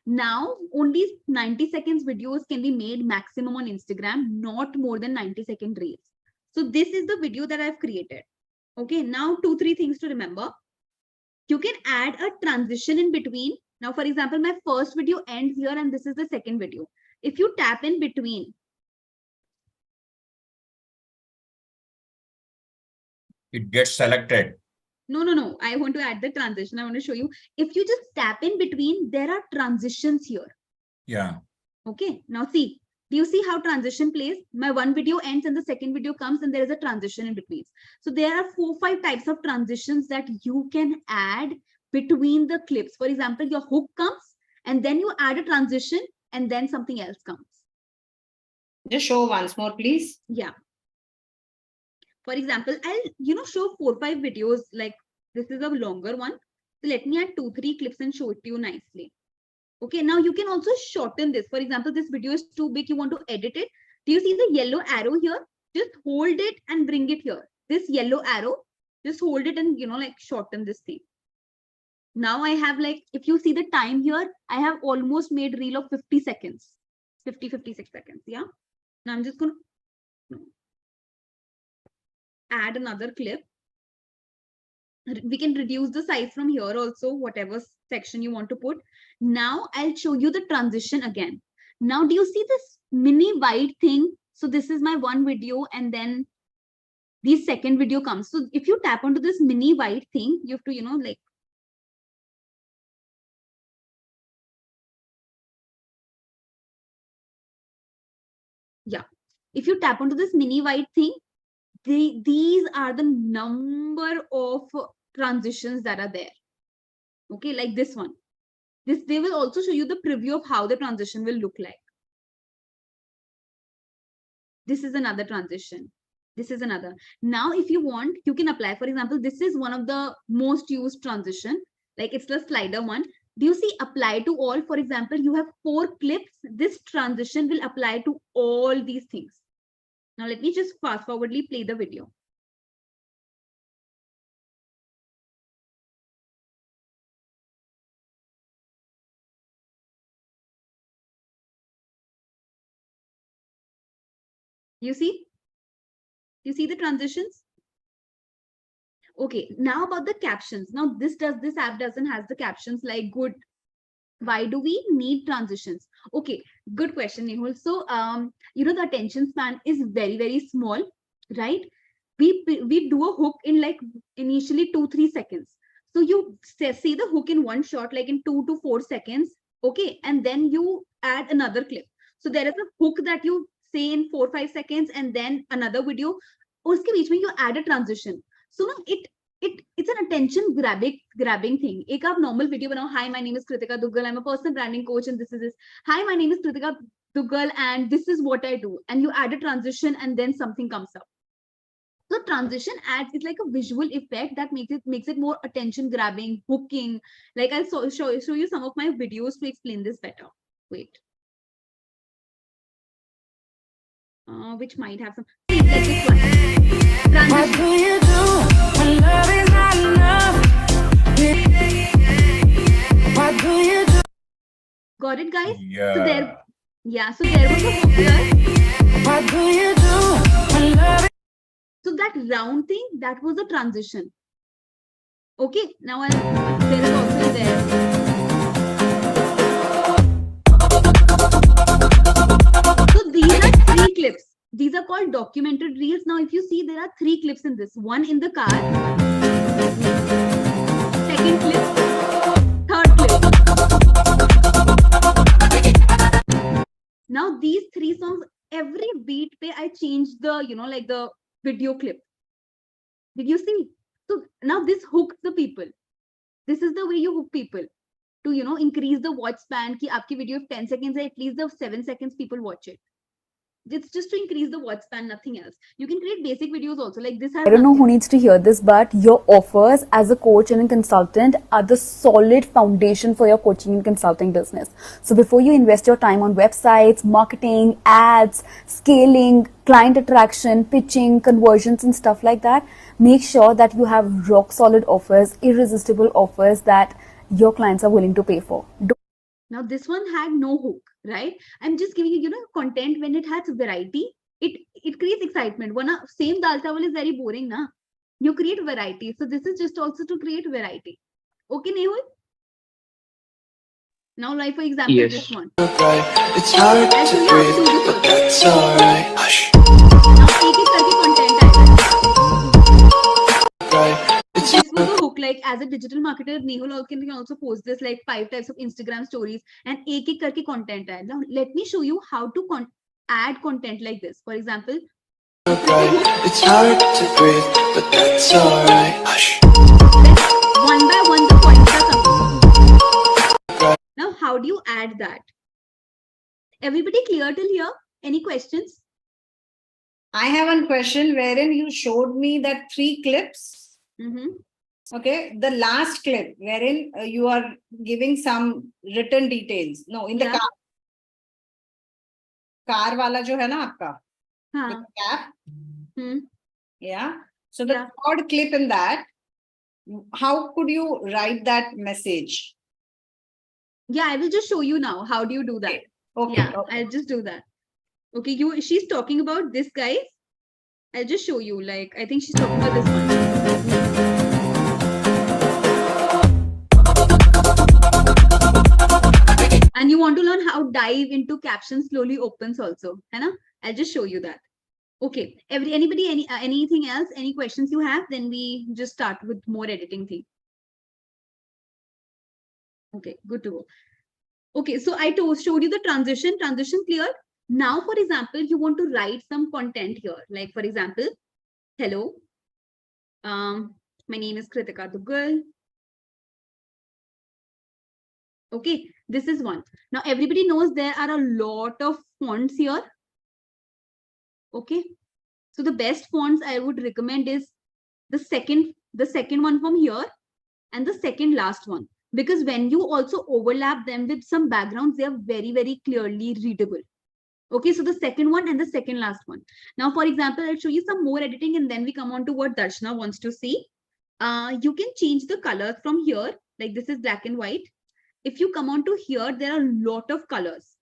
Now only 90 seconds videos can be made maximum on Instagram, not more than 90-second reels. So this is the video that I've created. Okay, now 2-3 things to remember. You can add a transition in between. Now, for example, my first video ends here and this is the second video. If you tap in between, it gets selected. No. I want to add the transition. I want to show you. If you just tap in between, there are transitions here. Yeah. Okay. Now see, do you see how transition plays? My one video ends and the second video comes and there is a transition in between. So there are 4-5 types of transitions that you can add between the clips. For example, your hook comes and then you add a transition and then something else comes. Just show once more, please. Yeah. For example, I'll, show 4-5 videos, like this is a longer one. So let me add 2-3 clips and show it to you nicely. Okay, now you can also shorten this. For example, this video is too big, you want to edit it. Do you see the yellow arrow here? Just hold it and bring it here. This yellow arrow, just hold it and, like shorten this thing. Now I have if you see the time here, I have almost made reel of 50 seconds. 56 seconds, yeah? Now I'm just going to add another clip. We can reduce the size from here also, whatever section you want to put. Now I'll show you the transition again. Now do you see this mini white thing? So this is my one video and then the second video comes. So if you tap onto this mini white thing, you have to, yeah. If you tap onto this mini white thing, these are the number of transitions that are there. Okay, like this one. They will also show you the preview of how the transition will look like. This is another transition. This is another. Now, if you want, you can apply. For example, this is one of the most used transition. Like it's the slider one. Do you see apply to all? For example, you have 4 clips. This transition will apply to all these things. Now, let me just fast forwardly play the video. You see? You see the transitions? Okay, now about the captions. Now, this app doesn't have the captions like good. Why do we need transitions? Okay, good question, Nehul. So, the attention span is very, very small, right? We do a hook in initially 2-3 seconds. So you see the hook in one shot, like in 2 to 4 seconds. Okay, and then you add another clip. So there is a hook that you say in 4-5 seconds, and then another video. Uske beech mein you add a transition. So now it's an attention grabbing thing. Ek aap normal video banao. Hi, my name is Kritika Duggal. I'm a personal branding coach, and this is this. Hi, my name is Kritika Duggal, and this is what I do. And you add a transition, and then something comes up. So transition adds is like a visual effect that makes it more attention grabbing, hooking. Like I'll show you some of my videos to explain this better. Wait. Which might have some. See, like this one. What do you do when love is not enough? What do you do? Got it, guys? Yeah. So there was a hook here. What do you do when love? So that round thing, that was a transition. Okay, now there is also there. So these are 3 clips. These are called documented reels. Now, if you see, there are 3 clips in this. One in the car, second clip, third clip. Now, these 3 songs, every beat pe I changed the, like the video clip. Did you see? So now this hooks the people. This is the way you hook people to, increase the watch span. Ki aapki video of 10 seconds, at least the 7 seconds people watch it. It's just to increase the watch span, nothing else. You can create basic videos also, like this. I don't know who needs to hear this, but your offers as a coach and a consultant are the solid foundation for your coaching and consulting business. So before you invest your time on websites, marketing, ads, scaling, client attraction, pitching, conversions and stuff like that, make sure that you have rock solid offers, irresistible offers that your clients are willing to pay for. Now this one had no hook, right? I'm just giving you, content. When it has variety, it creates excitement. One same dal chawal is very boring, na? You create variety. So this is just also to create variety. Okay, Nehul? Now, like for example, Yes. this one. It's hard I'll show to you how to breathe, do this but also. that's alright. Hush. Now, एक करके content आएगा. It's This was a hook. Like as a digital marketer, Nehul can also post this like 5 types of Instagram stories and एक करके content है. Now let me show you how to add content like this. For example, It's hard to breathe, but that's alright. Hush. one by one the points are coming. Now how do you add that? Everybody clear till here? Any questions? I have one question wherein you showed me that 3 clips. Okay, the last clip wherein you are giving some written details. No, in the Yeah. car wala jo hai na aapka, हाँ. the cap. Yeah. So the Yeah. third clip in that, how could you write that message? Yeah, I will just show you now. How do you do that? Okay. Yeah, Okay. I'll just do that. Okay, she's talking about this, guys. I'll just show you. Like, I think she's talking about this one. And you want to learn how dive into captions slowly opens also. Hai na? I'll just show you that. Okay. Anybody, anything else? Any questions you have? Then we just start with more editing thing. Okay, good to go. Okay, so I showed you the transition clear. Now, for example, you want to write some content here. Like, for example, hello. My name is Kritika Duggal. Okay, this is one. Now, everybody knows there are a lot of fonts here. Okay, so the best fonts I would recommend is the second one from here and the second last one. Because when you also overlap them with some backgrounds, they are very, very clearly readable. Okay, so the second one and the second last one. Now, for example, I'll show you some more editing and then we come on to what Darshana wants to see. You can change the colors from here. Like this is black and white. If you come on to here, there are a lot of colors.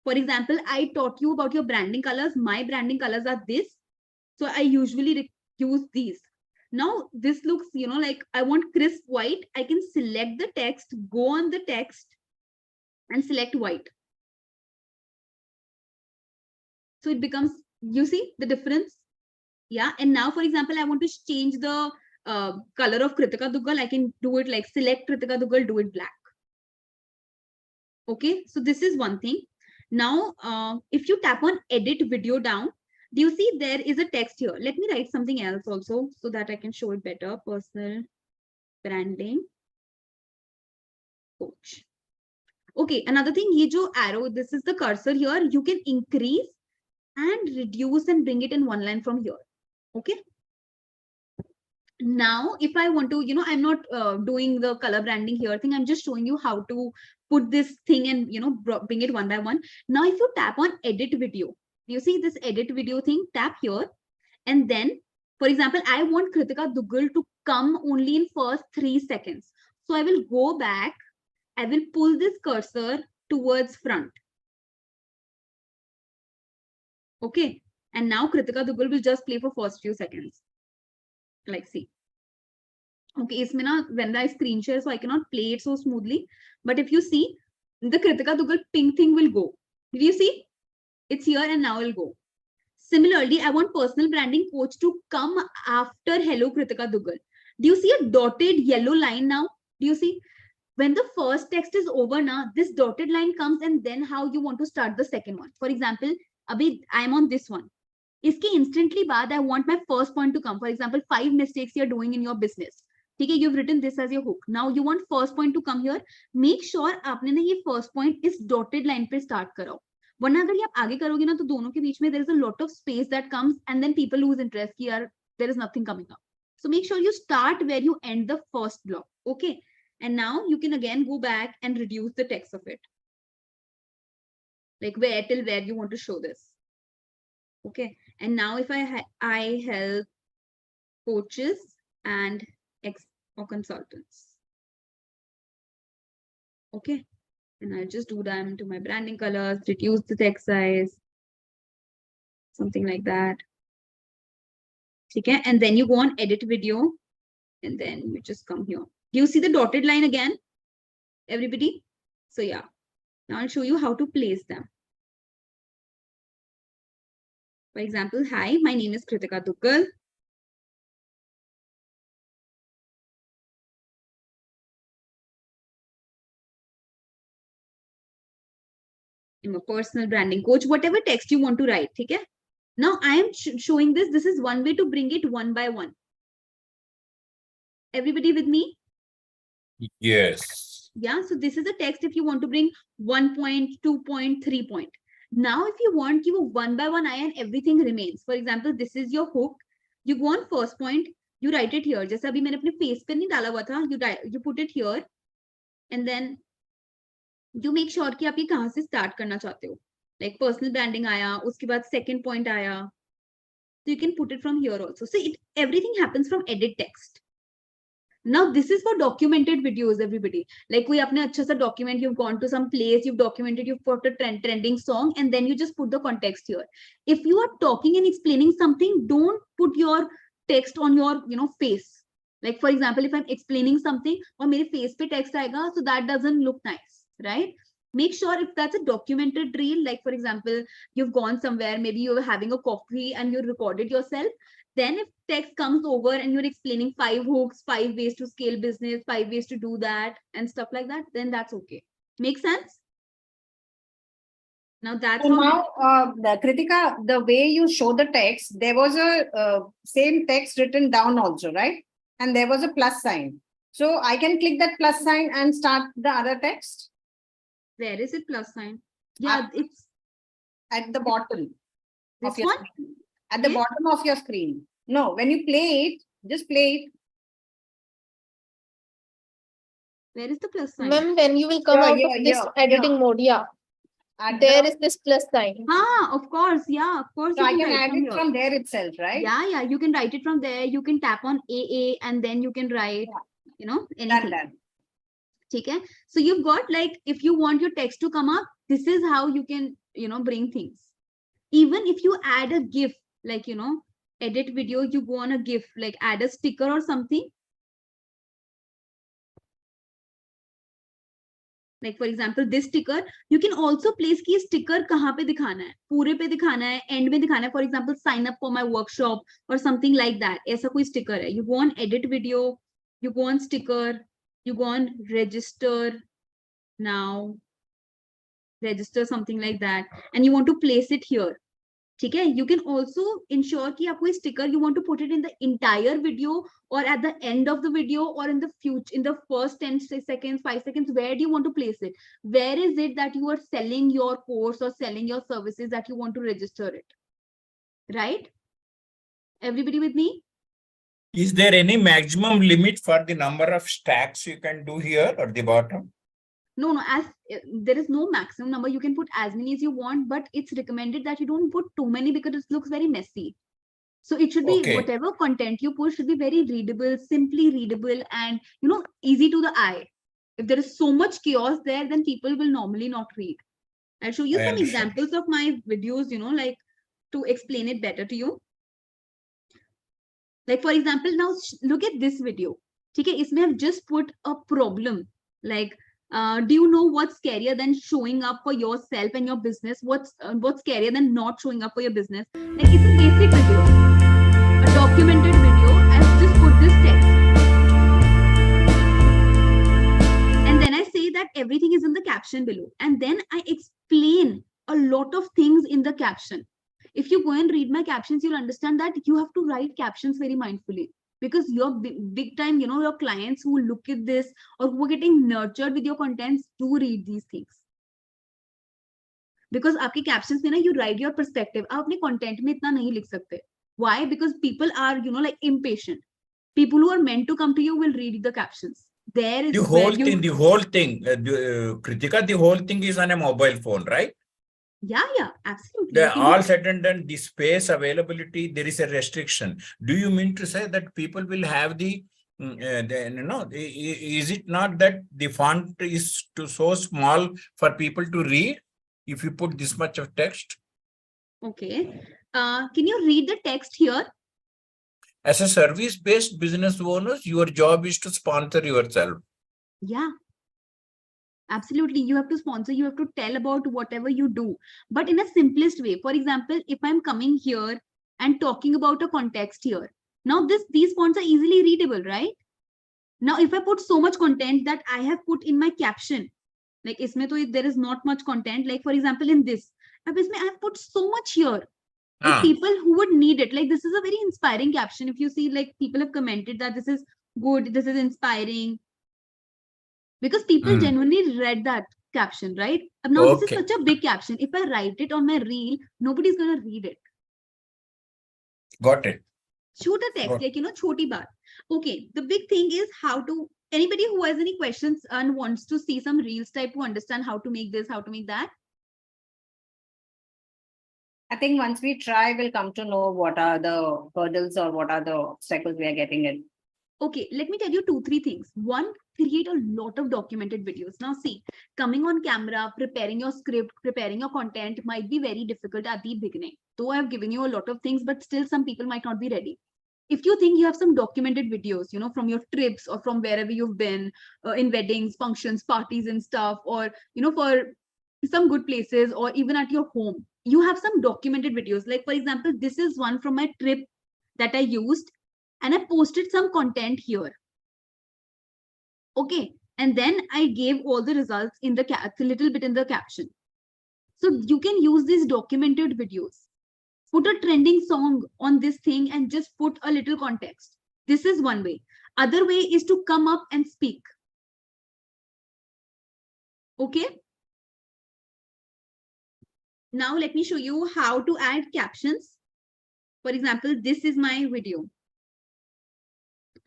For example, I taught you about your branding colors. My branding colors are this. So I usually use these. Now this looks, like I want crisp white. I can select the text, go on the text and select white. So it becomes, you see the difference? Yeah. And now, for example, I want to change the color of Kritika Duggal. I can do it like select Kritika Duggal, do it black. Okay. So this is one thing. Now, if you tap on edit video down, do you see there is a text here? Let me write something else also so that I can show it better. Personal branding coach. Okay, another thing, ye jo arrow, this is the cursor here. You can increase and reduce and bring it in one line from here. Okay. Now, if I want to, I'm not doing the color branding here thing. I'm just showing you how to put this thing and, bring it one by one. Now, if you tap on edit video, you see this edit video thing, tap here. And then, for example, I want Kritika Duggal to come only in first 3 seconds. So I will go back. I will pull this cursor towards front. Okay. And now Kritika Duggal will just play for first few seconds. Like, see. Okay, when I screen share, so I cannot play it so smoothly. But if you see, the Kritika Duggal pink thing will go. Did you see? It's here and now it'll go. Similarly, I want personal branding coach to come after hello Kritika Duggal. Do you see a dotted yellow line now? Do you see? When the first text is over now, this dotted line comes, and then how you want to start the second one. For example, abhi I'm on this one. Iske instantly baad, I want my first point to come. For example, 5 mistakes you're doing in your business. Okay, you've written this as your hook. Now you want first point to come here. Make sure आपने ना ये first point इस dotted line पे start कराओ. वरना अगर ये आप आगे करोगे ना तो दोनों के बीच में there is a lot of space that comes, and then people lose interest कि यार there is nothing coming up. So make sure you start where you end the first block. Okay, and now you can again go back and reduce the text of it. Like where till where you want to show this. Okay, and now if I help coaches and or consultants. Okay, and I'll just do them to my branding colors, reduce the text size, something like that. Okay, and then you go on edit video, and then you just come here. Do you see the dotted line again, everybody? So yeah, now I'll show you how to place them. For example, hi, my name is Kritika Duggal. I'm a personal branding coach, whatever text you want to write. Okay? Now I am showing this. This is one way to bring it one by one. Everybody with me? Yes. Yeah, so this is a text if you want to bring 1 point, 2 point, 3 point. Now, if you want you one by one, and everything remains. For example, this is your hook. You go on first point, you write it here. जैसे अभी मैंने अपने face पे नहीं डाला हुआ था, you put it here, and then you make sure कि आप ये कहाँ से start करना चाहते हो. Like personal branding आया, उसके बाद second point आया. So you can put it from here also. So everything happens from edit text. Now this is for documented videos, everybody. Like कोई आपने अच्छा सा document, you've gone to some place, you've documented, you've put a trending song, and then you just put the context here. If you are talking and explaining something, don't put your text on your face. Like for example, if I'm explaining something और मेरे face पे text आएगा, so that doesn't look nice, right? Make sure if that's a documented reel, like for example, you've gone somewhere, maybe you're having a coffee and you recorded yourself. Then if text comes over and you're explaining 5 hooks, 5 ways to scale business, 5 ways to do that and stuff like that, then that's okay. Make sense? Now that's so how now, Kritika, the way you show the text, there was a same text written down also, right? And there was a plus sign. So I can click that plus sign and start the other text. Where is it plus sign? Yeah, it's at the bottom. This one? Screen. At the bottom of your screen. No, when you play it, just play it. Where is the plus sign? Ma'am, when you will come out of this editing mode, there is this plus sign. Of course. Yeah, of course. So I can add it from there itself, right? Yeah. You can write it from there. You can tap on AA and then you can write, anything. Done. Okay. So you've got like, if you want your text to come up, this is how you can, bring things. Even if you add a GIF, like, edit video, you go on a GIF, like add a sticker or something. Like for example, this sticker, you can also place कि sticker कहाँ पे दिखाना है, पूरे पे दिखाना है, end में दिखाना है. For example, sign up for my workshop or something like that. ऐसा कोई sticker है. You go on edit video, you go on sticker, you go on register now, register something like that, and you want to place it here. Okay, you can also ensure कि आपको sticker, you want to put it in the entire video or at the end of the video or in the future, in the first 10 seconds, 5 seconds. Where do you want to place it? Where is it that you are selling your course or selling your services that you want to register it? Right? Everybody with me? Is there any maximum limit for the number of stacks you can do here at the bottom? No, as there is no maximum number. You can put as many as you want, but it's recommended that you don't put too many because it looks very messy. So it should be whatever content you put should be very readable, simply readable, and easy to the eye. If there is so much chaos there, then people will normally not read. I'll show you some examples of my videos, like to explain it better to you. Like for example, now look at this video. Okay, isme I've just put a problem. Like, do you know what's scarier than showing up for yourself and your business? What's scarier than not showing up for your business? Like, it's a basic video, a documented video. I've just put this text, and then I say that everything is in the caption below, and then I explain a lot of things in the caption. If you go and read my captions, you'll understand that you have to write captions very mindfully, because your big time, your clients who look at this or who are getting nurtured with your contents do read these things. Because आपके captions में ना you write your perspective. आप अपने content में इतना नहीं लिख सकते. Why? Because people are, like impatient. People who are meant to come to you will read the captions. There is the whole thing, Kritika, the whole thing is on a mobile phone, right? Yeah, absolutely. They're all said and done, the space availability, there is a restriction. Do you mean to say that people will have is it not that the font is so small for people to read if you put this much of text? Okay. Can you read the text here? As a service-based business owners, your job is to sponsor yourself. Yeah. Absolutely. You have to sponsor, you have to tell about whatever you do, but in a simplest way. For example, if I'm coming here and talking about a context here, now these fonts are easily readable, right? Now, if I put so much content that I have put in my caption, like isme to there is not much content, like for example, in this, I've put so much here. Like people who would need it, like this is a very inspiring caption. If you see, like people have commented that this is good, this is inspiring, because people genuinely read that caption, right? Now this is such a big caption. If I write it on my reel, nobody's gonna read it. Got it. Shoot a text, like choti baat. Okay, the big thing is how to. Anybody who has any questions and wants to see some reels type to understand how to make this, how to make that? I think once we try, we'll come to know what are the hurdles or what are the obstacles we are getting in. Okay, let me tell you 2-3 things. One, create a lot of documented videos. Now see, coming on camera, preparing your script, preparing your content might be very difficult at the beginning. Though I've given you a lot of things, but still some people might not be ready. If you think you have some documented videos, from your trips or from wherever you've been, in weddings, functions, parties and stuff, or, for some good places, or even at your home, you have some documented videos. Like for example, this is one from my trip that I used, and I posted some content here. Okay, and then I gave all the results in the a little bit in the caption. So you can use these documented videos. Put a trending song on this thing and just put a little context. This is one way. Other way is to come up and speak. Okay. Now let me show you how to add captions. For example, this is my video.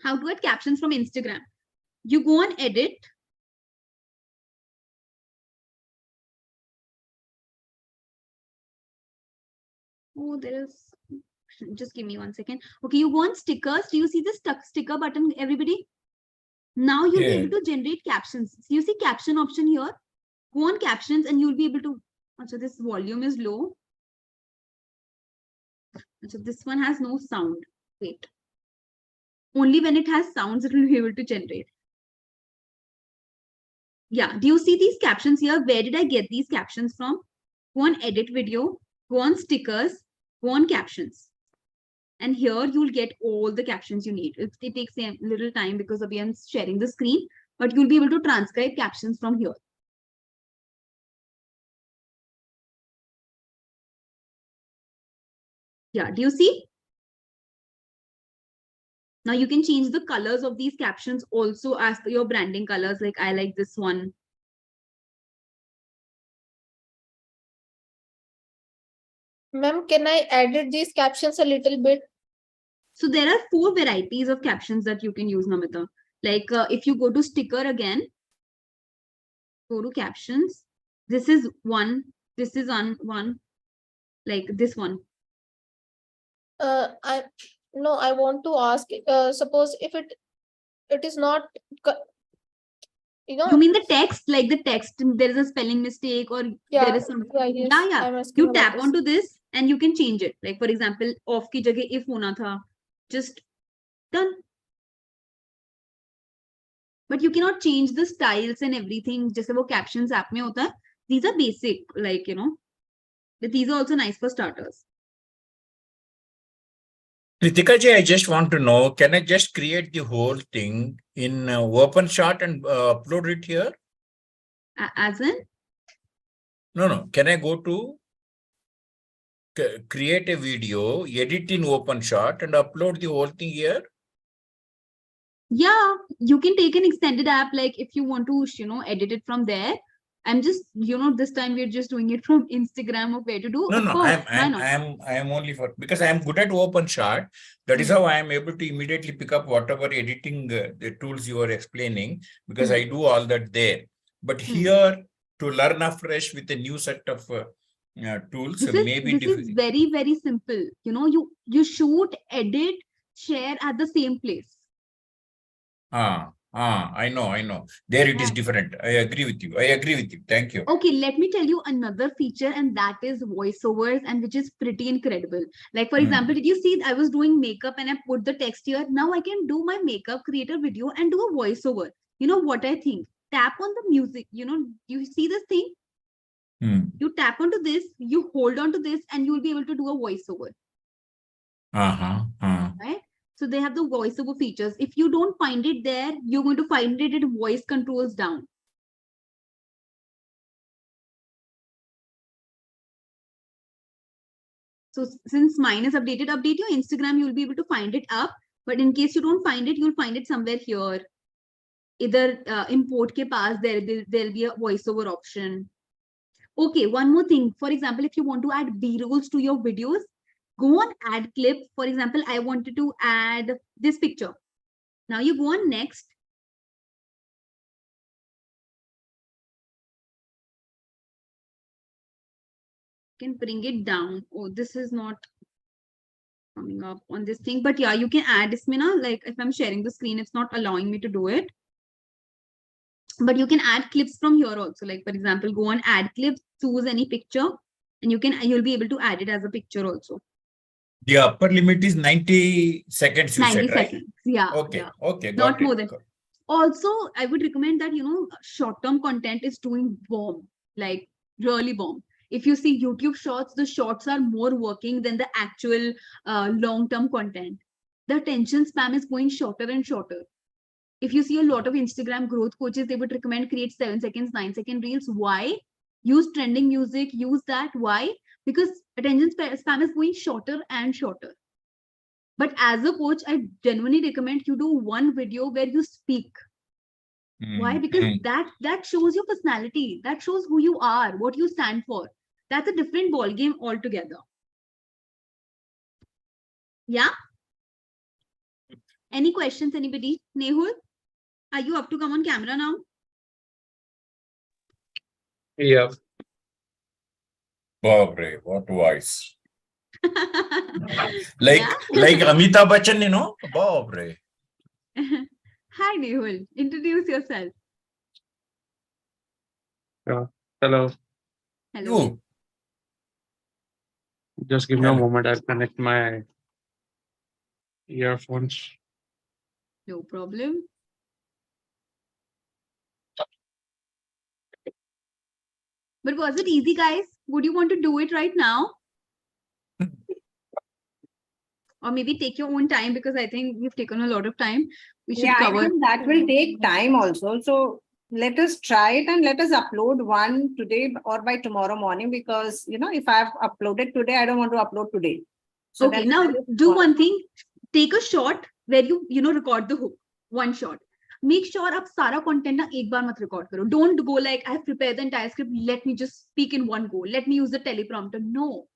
How to add captions from Instagram. You go on edit. Oh, there is, just give me 1 second. Okay, you go on stickers. Do you see the sticker button, everybody? Now you'll be able to generate captions. So you see caption option here. Go on captions and you'll be able to, so this volume is low. So this one has no sound. Wait. Only when it has sounds, it will be able to generate. Yeah, do you see these captions here? Where did I get these captions from? Go on edit video, go on stickers, go on captions. And here you'll get all the captions you need. It takes a little time because I'm sharing the screen, but you'll be able to transcribe captions from here. Yeah, do you see? Now you can change the colors of these captions also as per your branding colors. Like I like this one. Ma'am, can I edit these captions a little bit? So there are 4 varieties of captions that you can use, Namita. Like if you go to sticker again, go to captions. This is one. This is one. Like this one. I want to ask. Suppose if it is not, You mean the text, like the text, there is a spelling mistake or there is some. yes, Yeah. I'm asking You about tap this. onto this and you can change it. Like for example, off ki jagah if hona tha, just done. But you cannot change the styles and everything. Just wo captions app mein hota hai. These are basic, like, you know, but these are also nice for starters. Ritika ji, I just want to know, can I just create the whole thing in OpenShot and upload it here? As in? No. Can I go to create a video, edit in OpenShot and upload the whole thing here? Yeah, you can take an extended app, like if you want to, you know, edit it from there. I'm just, you know, this time we're just doing it from Instagram of where to do. Of course, why not? I am only for, because I am good at OpenShot. That is how I am able to immediately pick up whatever editing the tools you are explaining, because I do all that there. But here, to learn afresh with a new set of tools, This is very, very simple. You know, you shoot, edit, share at the same place. I know. There it is different. I agree with you. Thank you. Okay, let me tell you another feature, and that is voiceovers, and which is pretty incredible. Like, for example, did you see I was doing makeup and I put the text here? Now I can do my makeup, create a video, and do a voiceover. You know what I think? Tap on the music. You know, you see this thing? You tap onto this, you hold on to this, and you will be able to do a voiceover. Right? So they have the voiceover features. If you don't find it there, you're going to find it at voice controls down. So since mine is updated, update your Instagram, you'll be able to find it up. But in case you don't find it, you'll find it somewhere here. Either import ke paas, there'll be a voiceover option. Okay, one more thing. For example, if you want to add B-rolls to your videos, go on add clip. For example, I wanted to add this picture. Now you go on next. You can bring it down. Oh, this is not coming up on this thing. But yeah, you can add this. Like if I'm sharing the screen, it's not allowing me to do it. But you can add clips from here also. Like for example, go on add clips, choose any picture, and you'll be able to add it as a picture also. The upper limit is 90 seconds. 90 seconds. Right? Yeah. Okay. Yeah. Okay. Not more than. Also, I would recommend that, you know, short-term content is doing bomb, like really bomb. If you see YouTube shorts, the shorts are more working than the actual long-term content. The attention span is going shorter and shorter. If you see a lot of Instagram growth coaches, they would recommend create 7 seconds, 9-second reels. Why? Use trending music, use that. Why? Because attention span is going shorter and shorter. But as a coach, I genuinely recommend you do one video where you speak. Why? Because that shows your personality. That shows who you are, what you stand for. That's a different ball game altogether. Yeah? Any questions, anybody? Nehul, are you up to come on camera now? Yeah. Babre, what voice. like Amitabh Bachchan, you know? Babre. Hi, Nehul. Introduce yourself. Hello. Hello. You. Just give me a moment. I'll connect my earphones. No problem. But was it easy, guys? Would you want to do it right now? Or maybe take your own time, because I think we've taken a lot of time. We should cover. I think that will take time also. So let us try it and let us upload one today or by tomorrow morning, because, you know, if I've uploaded today, I don't want to upload today. So okay, now do one thing. Take a shot where you record the hook. One shot. Make sure आप सारा content ना एक बार मत record करो. Don't go like, I have prepared the entire script. Let me just speak in one go. Let me use the teleprompter. No.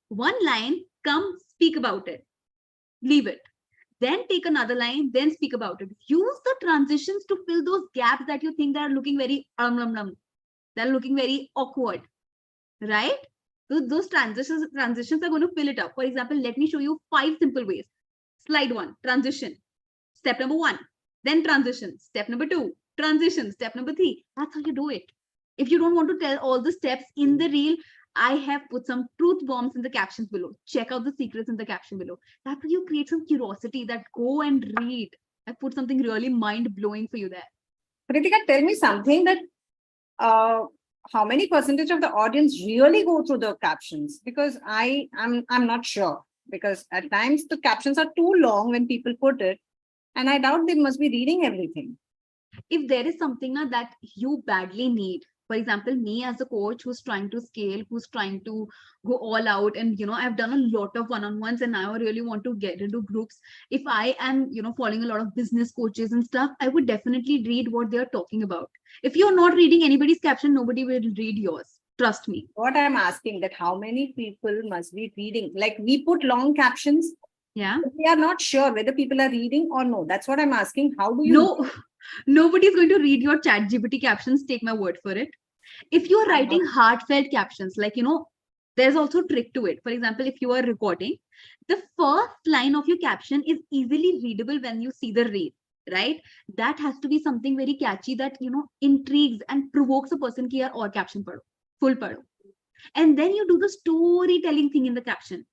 One line, come speak about it. Leave it. then take another line, then speak about it. Use the transitions to fill those gaps that you think that are looking very they're looking very awkward, right? So those transitions are going to fill it up. For example, let me show you 5 simple ways. Slide 1, transition. Step number 1, then transition. Step number 2, transition. Step number 3. That's how you do it. If you don't want to tell all the steps in the reel, I have put some truth bombs in the captions below. Check out the secrets in the caption below. That way you create some curiosity that go and read. I put something really mind-blowing for you there. Kritika, tell me something that how many percentage of the audience really go through the captions? Because I'm not sure. Because at times the captions are too long when people put it, and I doubt they must be reading everything. If there is something that you badly need, for example, me as a coach who's trying to scale, who's trying to go all out, and I've done a lot of one-on-ones and now I really want to get into groups. If I am following a lot of business coaches and stuff, I would definitely read what they're talking about. If you're not reading anybody's caption, nobody will read yours, trust me. What I'm asking, that how many people must be reading? Like, we put long captions, yeah, we are not sure whether people are reading or no. That's what I'm asking. How do you know? Nobody's going to read your ChatGPT captions, take my word for it. If you are writing heartfelt captions, like there's also a trick to it. For example, if you are recording, the first line of your caption is easily readable when you see the reel, right? That has to be something very catchy that intrigues and provokes a person ki yaar aur caption padho, full padho. And then you do the storytelling thing in the caption.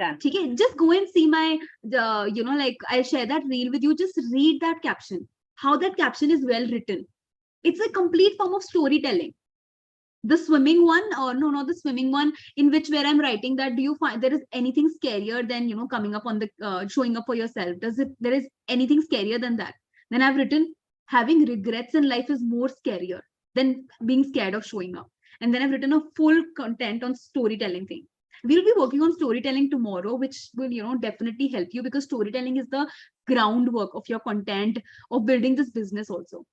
Okay, just go and see my like I'll share that reel with you. Just read that caption, how that caption is well written. It's a complete form of storytelling. The swimming one, or no, not the swimming one, in which where I'm writing that, do you find there is anything scarier than coming up on the showing up for yourself? There is anything scarier than that? Then I've written, having regrets in life is more scarier than being scared of showing up. And then I've written a full content on storytelling thing. We'll be working on storytelling tomorrow, which will definitely help you, because storytelling is the groundwork of your content, of building this business also.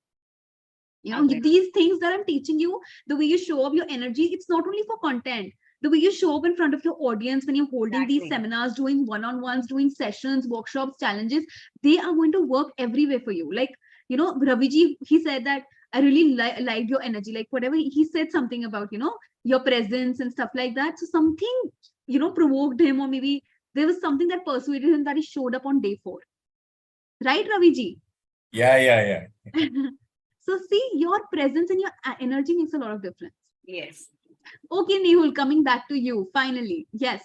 These things that I'm teaching you, the way you show up, your energy, it's not only for content. The way you show up in front of your audience when you're holding these seminars, doing one-on-ones, doing sessions, workshops, challenges, they are going to work everywhere for you. Like, Raviji, he said that I really liked your energy, like whatever he said, something about your presence and stuff like that. So something provoked him, or maybe there was something that persuaded him that he showed up on day 4, right, Raviji? Yeah. So see, your presence and your energy makes a lot of difference. Yes. Okay, Nehul, coming back to you finally. Yes.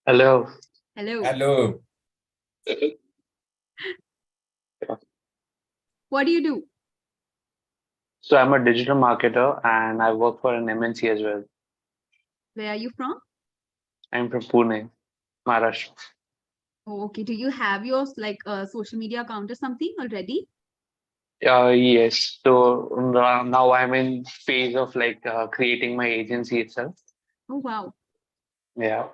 Hello. Hello. What do you do? So I'm a digital marketer and I work for an MNC as well. Where are you from? I'm from Pune, Maharashtra. Oh, okay. Do you have your social media account or something already? Yes. So now I'm in phase of creating my agency itself. Oh, wow. Yeah.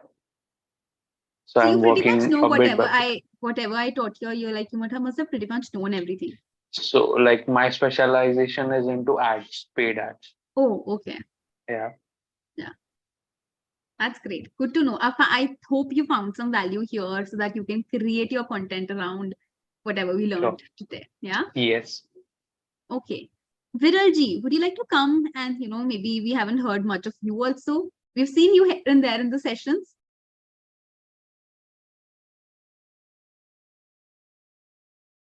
So you I'm pretty working much know a bit whatever I taught you. You must have pretty much known everything. So my specialization is into ads, paid ads. Oh, okay. Yeah. That's great. Good to know. I hope you found some value here so that you can create your content around whatever we learned today. Yeah. Yes. Okay. Viralji, would you like to come and maybe we haven't heard much of you also. We've seen you here and there in the sessions.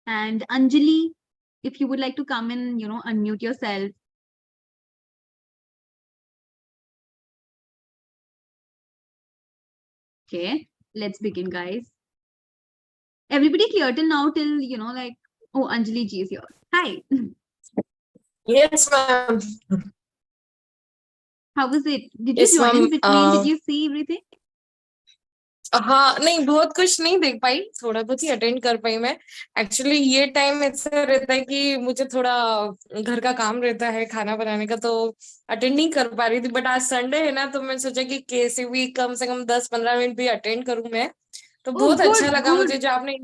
And Anjali, if you would like to come and unmute yourself. Okay, let's begin, guys. Everybody clear till now, till oh, Anjali ji is here. Hi. Yes, ma'am. How was it? Did you join in between? Did you see everything? हाँ नहीं, बहुत कुछ नहीं देख पाई, थोड़ा बहुत ही attend कर पाई मैं. एक्चुअली ये टाइम ऐसा रहता है कि मुझे थोड़ा घर का काम रहता है, खाना बनाने का, तो अटेंड नहीं कर पा रही थी. बट आज संडे है ना, तो मैं सोचा कि कैसे भी कम से कम 10-15 मिनट भी अटेंड करूं मैं. तो बहुत अच्छा लगा मुझे जो आपने.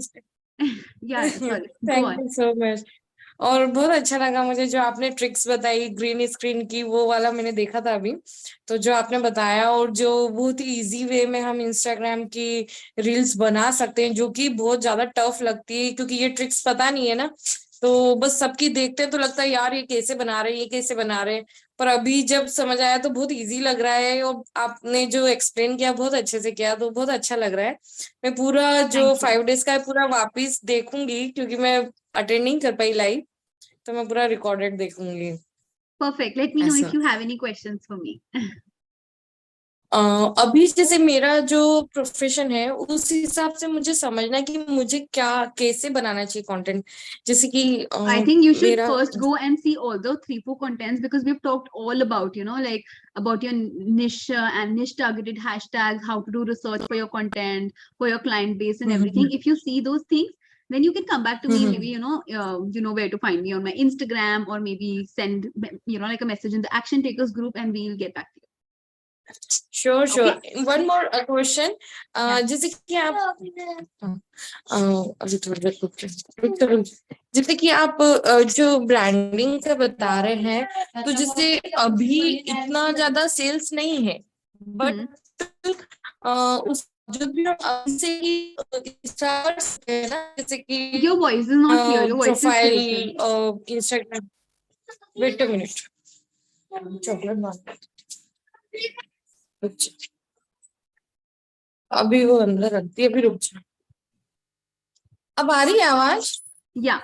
Yeah, sorry. Thank you so much. और बहुत अच्छा लगा मुझे जो आपने ट्रिक्स बताई ग्रीन स्क्रीन की, वो वाला मैंने देखा था अभी। तो जो आपने बताया और जो बहुत ही इजी वे में हम इंस्टाग्राम की रील्स बना सकते हैं, जो कि बहुत ज्यादा टफ लगती है क्योंकि ये ट्रिक्स पता नहीं है ना, तो बस सबकी देखते हैं तो लगता है यार ये कैसे बना रहे हैं, ये कैसे बना रहे हैं। पर अभी जब समझ आया तो बहुत इजी लग रहा है, और आपने जो एक्सप्लेन किया बहुत अच्छे से किया, तो बहुत अच्छा लग रहा है। मैं पूरा जो Thank you. 5 days का है पूरा वापिस देखूंगी, क्योंकि मैं अटेंड नहीं कर पाई लाइव, तो मैं पूरा रिकॉर्डेड देखूंगी। Perfect. Let me know if ऐसा you have any questions for me. अभी जैसे मेरा जो प्रोफेशन है उस हिसाब से मुझे समझना है कि मुझे क्या कैसे बनाना चाहिए कंटेंट, जैसे कि I think you should मेरा first go and see all the 3-4 contents, because we've talked all about, like about your niche and niche targeted hashtags, how to do research for your content, for your client base and everything. If you see those things, then you can come back to me, maybe, you know where to find me on my Instagram, or maybe send, like a message in the Action Takers group, and we'll get back to you. Sure sure. Okay. One more question, Yeah. जैसे कि आप अभी थोड़ी देर रुक जैसे कि आप जो ब्रांडिंग का बता रहे हैं, तो जैसे अभी इतना ज्यादा सेल्स नहीं है, बट उस जो भी हम अभी से ही start करते हैं ना, जैसे कि Your voice is not clear. Your voice is profile breaking. Instagram, wait a minute, chocolate अभी वो अंदर रखती है, अभी रुक जा। अब आ रही है आवाज? Yeah.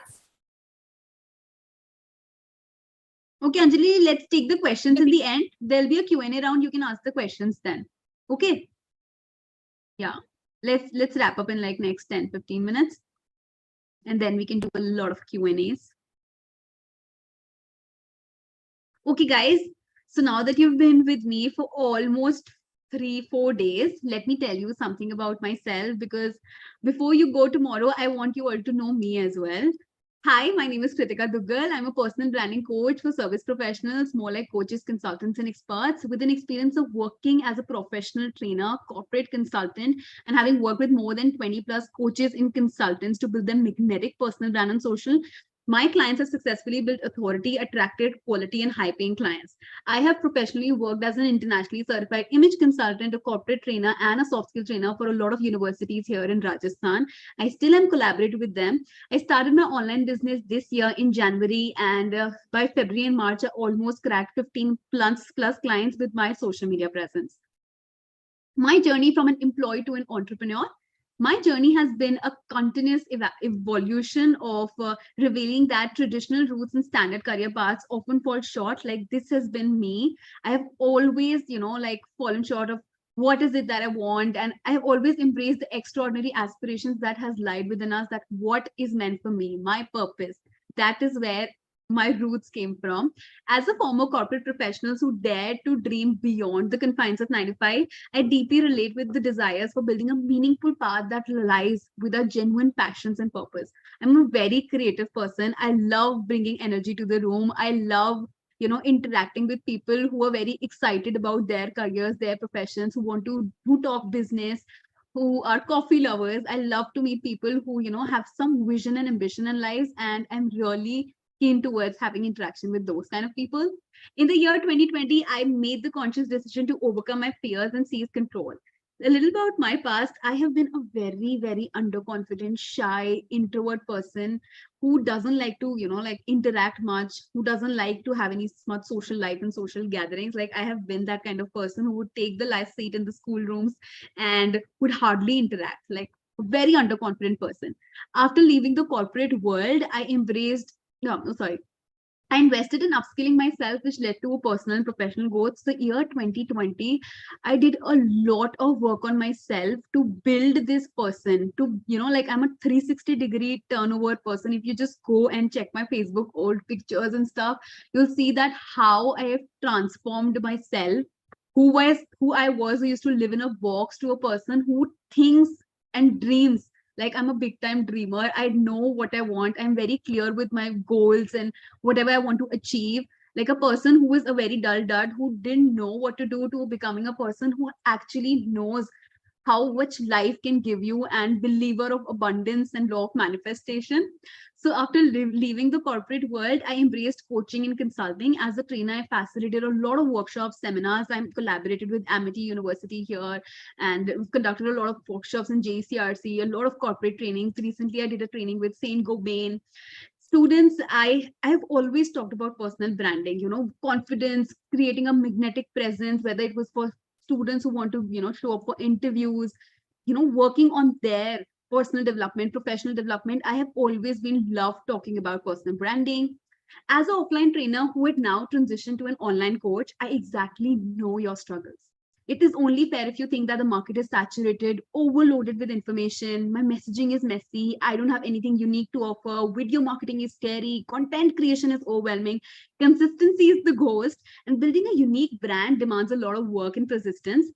Okay, Anjali, let's take the questions in the end. There'll be a Q&A round. You can ask the questions then. Okay. Yeah. Let's wrap up in like next 10-15 minutes. And then we can do a lot of Q&As. Okay, guys. So now that you've been with me for almost 3-4 days, let me tell you something about myself, because before you go tomorrow, I want you all to know me as well. Hi, my name is Kritika Duggal. I'm a personal branding coach for service professionals, more like coaches, consultants, and experts, with an experience of working as a professional trainer, corporate consultant, and having worked with more than 20 plus coaches and consultants to build their magnetic personal brand on social. My clients have successfully built authority, attracted quality and high paying clients. I have professionally worked as an internationally certified image consultant, a corporate trainer, and a soft skill trainer for a lot of universities here in Rajasthan. I still am collaborating with them. I started my online business this year in January, and by February and March, I almost cracked 15 plus clients with my social media presence. My journey from an employee to an entrepreneur, my journey has been a continuous evolution of revealing that traditional routes and standard career paths often fall short. Like, this has been me. I have always, like, fallen short of what is it that I want, and I have always embraced the extraordinary aspirations that has lied within us, that what is meant for me, my purpose. That is where my roots came from. As a former corporate professional who dared to dream beyond the confines of 9 to 5, I deeply relate with the desires for building a meaningful path that lies with our genuine passions and purpose. I'm a very creative person. I love bringing energy to the room. I love, interacting with people who are very excited about their careers, their professions, who talk business, who are coffee lovers. I love to meet people who, have some vision and ambition in lives, and I'm really keen towards having interaction with those kind of people. In the year 2020, I made the conscious decision to overcome my fears and seize control. A little about my past, I have been a very, very underconfident, shy, introvert person who doesn't like to, like, interact much, who doesn't like to have any much social life and social gatherings. Like, I have been that kind of person who would take the last seat in the schoolrooms and would hardly interact, like, a very underconfident person. After leaving the corporate world, I embraced no, sorry. I invested in upskilling myself, which led to personal and professional growth. The year 2020, I did a lot of work on myself to build this person. To, like, I'm a 360-degree turnover person. If you just go and check my Facebook old pictures and stuff, you'll see that how I have transformed myself. Who I was, who used to live in a box, to a person who thinks and dreams. Like, I'm a big time dreamer. I know what I want. I'm very clear with my goals and whatever I want to achieve. Like a person who is a very dull dud, who didn't know what to do, to becoming a person who actually knows how much life can give you, and believer of abundance and law of manifestation. So after leaving the corporate world, I embraced coaching and consulting. As a trainer, I facilitated a lot of workshops, seminars. I collaborated with Amity University here and conducted a lot of workshops in JCRC, a lot of corporate trainings. Recently, I did a training with Saint Gobain. Students, I have always talked about personal branding, confidence, creating a magnetic presence, whether it was for students who want to, show up for interviews, working on their personal development, professional development. I have always been loved talking about personal branding. As an offline trainer who had now transitioned to an online coach, I exactly know your struggles. It is only fair if you think that the market is saturated, overloaded with information, my messaging is messy, I don't have anything unique to offer, video marketing is scary, content creation is overwhelming, consistency is the ghost, and building a unique brand demands a lot of work and persistence.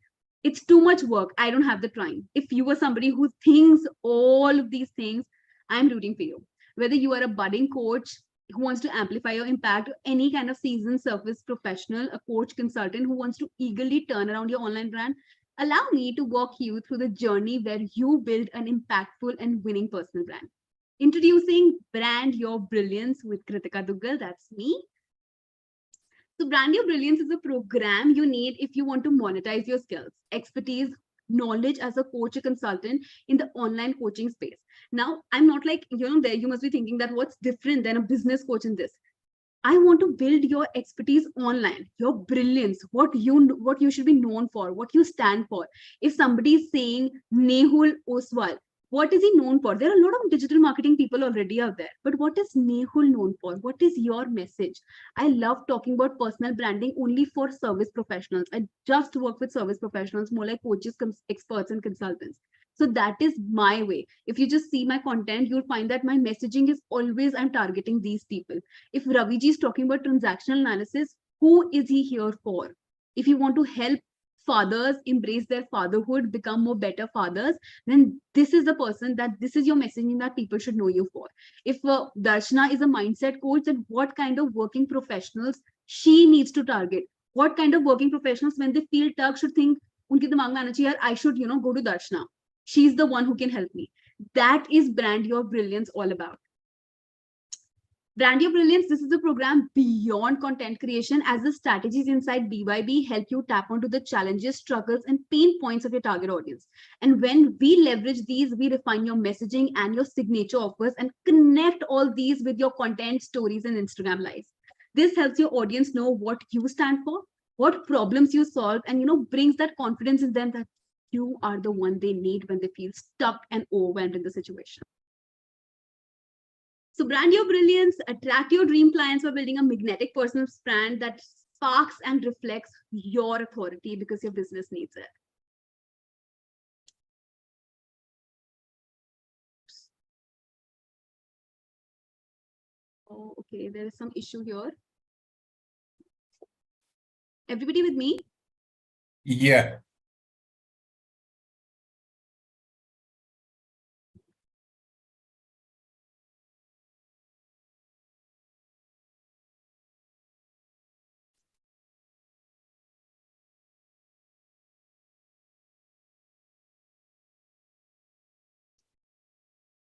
It's too much work. I don't have the time. If you are somebody who thinks all of these things, I'm rooting for you. Whether you are a budding coach who wants to amplify your impact, or any kind of seasoned service professional, a coach, consultant who wants to eagerly turn around your online brand, allow me to walk you through the journey where you build an impactful and winning personal brand. Introducing Brand Your Brilliance with Kritika Duggal. That's me. So Brand Your Brilliance is a program you need if you want to monetize your skills, expertise, knowledge as a coach or consultant in the online coaching space. Now, I'm not like, there you must be thinking that what's different than a business coach in this. I want to build your expertise online, your brilliance, what you should be known for, what you stand for. If somebody is saying Nehul Oswal, what is he known for? There are a lot of digital marketing people already out there, but what is Nehul known for? What is your message? I love talking about personal branding only for service professionals. I just work with service professionals, more like coaches, experts, and consultants. So that is my way. If you just see my content, you'll find that my messaging is always, I'm targeting these people. If Raviji is talking about transactional analysis, who is he here for? If you want to help fathers embrace their fatherhood, become more better fathers, then this is the person this is your messaging that people should know you for. If Darshana is a mindset coach, then what kind of working professionals she needs to target? What kind of working professionals, when they feel stuck, should think, unke dimag mein aana chahiye, I should, go to Darshana. She's the one who can help me. That is Brand Your Brilliance all about. Brand Your Brilliance, this is a program beyond content creation, as the strategies inside BYB help you tap onto the challenges, struggles, and pain points of your target audience. And when we leverage these, we refine your messaging and your signature offers and connect all these with your content, stories, and Instagram lives. This helps your audience know what you stand for, what problems you solve, and brings that confidence in them that you are the one they need when they feel stuck and overwhelmed in the situation. So Brand Your Brilliance, attract your dream clients by building a magnetic personal brand that sparks and reflects your authority because your business needs it. Oh, okay, there is some issue here. Everybody with me? Yeah.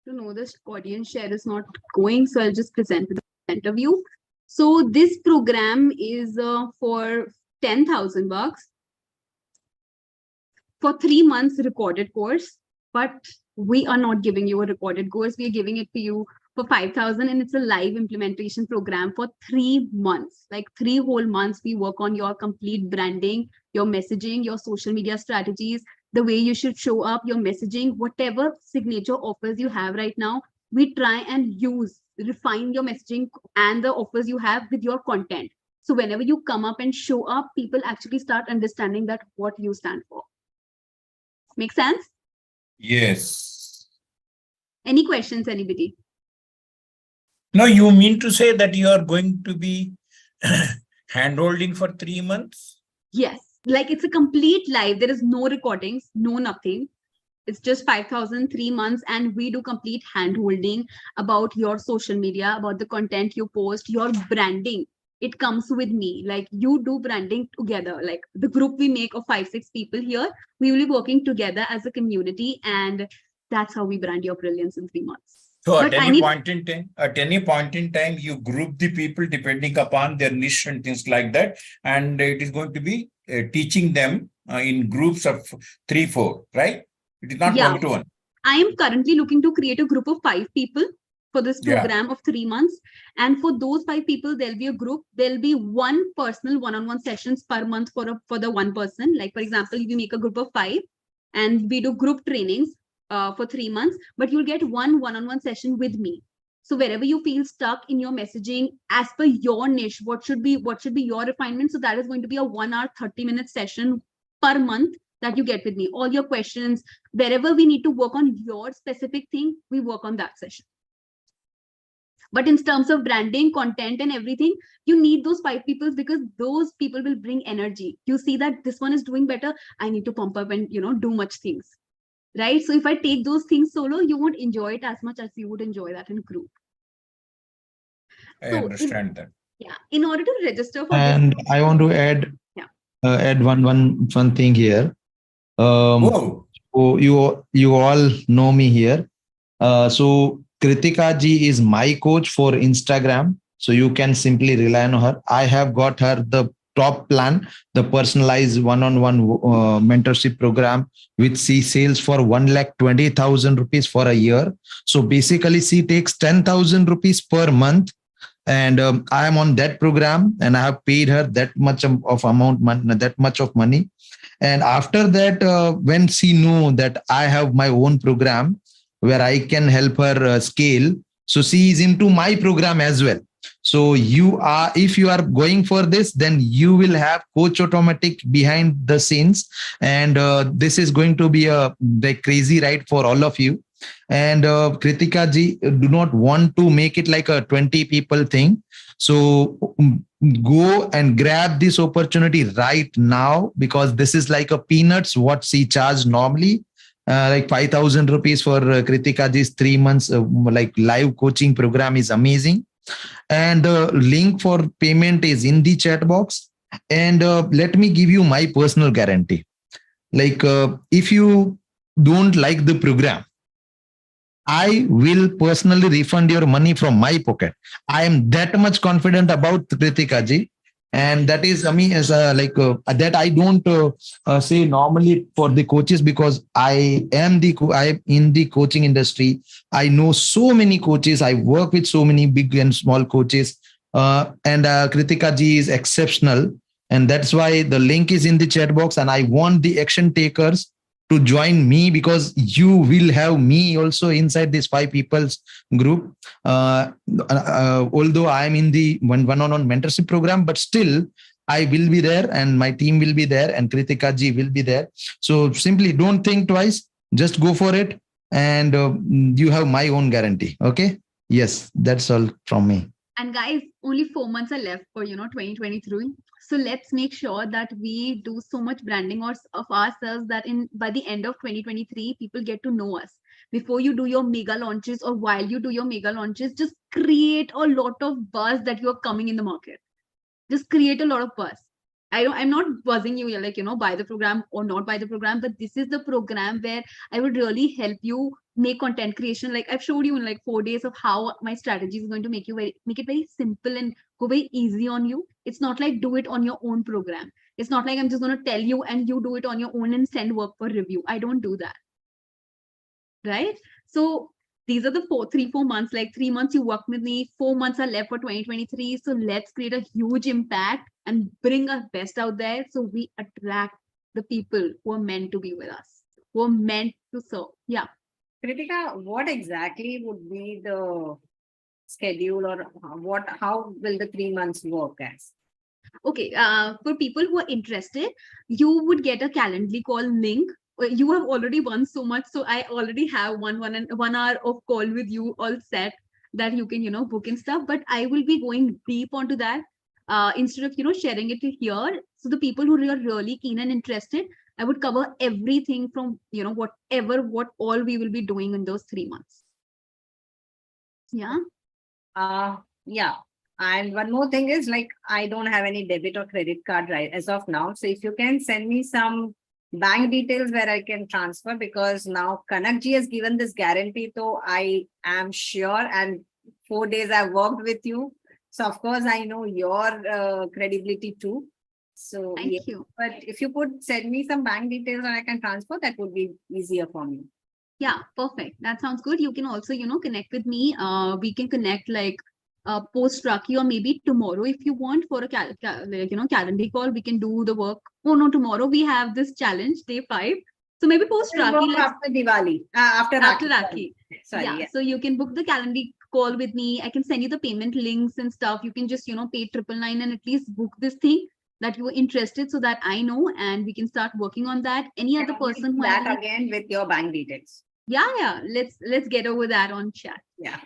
To know this audience share is not going, so I'll just present with the center view. So this program is for 10,000 bucks for 3 months recorded course, but we are not giving you a recorded course. We are giving it to you for 5,000, and it's a live implementation program for 3 months, like 3 whole months. We work on your complete branding, your messaging, your social media strategies, the way you should show up, your messaging, whatever signature offers you have right now, we try and refine your messaging and the offers you have with your content. So whenever you come up and show up, people actually start understanding that what you stand for. Make sense? Yes. Any questions, anybody? No, you mean to say that you are going to be hand-holding for 3 months? Yes. Like it's a complete live. There is no recordings, no nothing. It's just 5,000, 3 months, and we do complete hand holding about your social media, about the content you post, your branding. it comes with me. Like you do branding together, like the group we make of 5-6 people here, we will be working together as a community, and that's how we brand your brilliance in 3 months. So But at I any need- point in time, you group the people depending upon their niche and things like that, and it is going to be teaching them in groups of 3-4, right? It is not Yeah. 1-to-1. I am currently looking to create a group of 5 people for this Yeah. program of 3 months. And for those 5 people, there'll be a group. There'll be one personal one-on-one sessions per month for the one person. Like, for example, we make a group of 5 and we do group trainings for 3 months, but you'll get one-on-one session with me. So wherever you feel stuck in your messaging, as per your niche, what should be your refinement? So that is going to be a 1 hour, 30-minute session per month that you get with me. All your questions, wherever we need to work on your specific thing, we work on that session. But in terms of branding, content and everything, you need those 5 people, because those people will bring energy. You see that this one is doing better, I need to pump up and do much things, right? So if I take those things solo, you won't enjoy it as much as you would enjoy that in group. I understand that. Yeah, in order to register for and this, I want to add add one thing here. Whoa. So you all know me here. So Kritika ji is my coach for Instagram. So you can simply rely on her. I have got her the top plan, the personalized one-on-one mentorship program, which she sells for 1,20,000 rupees for a year. So basically, she takes 10,000 rupees per month. And I am on that program, and I have paid her that much of amount, that much of money. And after that, when she know that I have my own program where I can help her scale, so she is into my program as well. So if you are going for this, then you will have coach automatic behind the scenes, and this is going to be the crazy ride for all of you. And Kritika ji do not want to make it like a 20 people thing. So go and grab this opportunity right now, because this is like a peanuts what she charged normally. Like 5,000 rupees for Kritika ji's 3 months like live coaching program is amazing. And the link for payment is in the chat box. And let me give you my personal guarantee. Like if you don't like the program, I will personally refund your money from my pocket. I am that much confident about Kritika ji. And that is, I mean, as that I don't say normally for the coaches, because I am in the coaching industry. I know so many coaches. I work with so many big and small coaches. And Kritika ji is exceptional. And that's why the link is in the chat box. And I want the action takers to join me, because you will have me also inside this 5 people's group. Although I am in the one-on-one mentorship program, but still I will be there, and my team will be there, and Kritika ji will be there. So simply don't think twice, just go for it, and you have my own guarantee. Okay. Yes, that's all from me. And guys, only 4 months are left for 2023. So let's make sure that we do so much branding of ourselves that by the end of 2023, people get to know us. Before you do your mega launches, or while you do your mega launches, just create a lot of buzz that you are coming in the market. Just create a lot of buzz. I'm not buzzing you like, buy the program or not buy the program, but this is the program where I would really help you make content creation. Like I've showed you in like 4 days of how my strategy is going to make it very simple and go very easy on you. It's not like do it on your own program. It's not like I'm just going to tell you and you do it on your own and send work for review. I don't do that. Right? So these are the 3-4 months, like 3 months you work with me, 4 months are left for 2023. So let's create a huge impact and bring our best out there, so we attract the people who are meant to be with us, who are meant to serve. Yeah. Kritika, what exactly would be the schedule, or how will the 3 months work as? Okay, for people who are interested, you would get a Calendly call link. You have already won so much, so I already have 1 hour of call with you all set that you can book and stuff. But I will be going deep onto that instead of sharing it here. So the people who are really keen and interested, I would cover everything from what all we will be doing in those 3 months. Yeah. Yeah. And one more thing is like, I don't have any debit or credit card right as of now. So if you can send me some bank details where I can transfer, because now Kanakji has given this guarantee. So I am sure, and 4 days I've worked with you. So of course I know your credibility too. So Thank you. but if you could send me some bank details and I can transfer, that would be easier for me. Yeah, perfect. That sounds good. You can also, connect with me. We can connect like post Rakhi, or maybe tomorrow if you want, for a calendar call. We can do the work. Oh no, tomorrow we have this challenge, day 5. So maybe post Rakhi, After Diwali, after Rakhi. Sorry. Yeah. So you can book the calendar call with me. I can send you the payment links and stuff. You can just, pay 999 and at least book this thing that you were interested, so that I know, and we can start working on that. Any other person who that again with your bank details. Yeah. Let's get over that on chat. Yeah.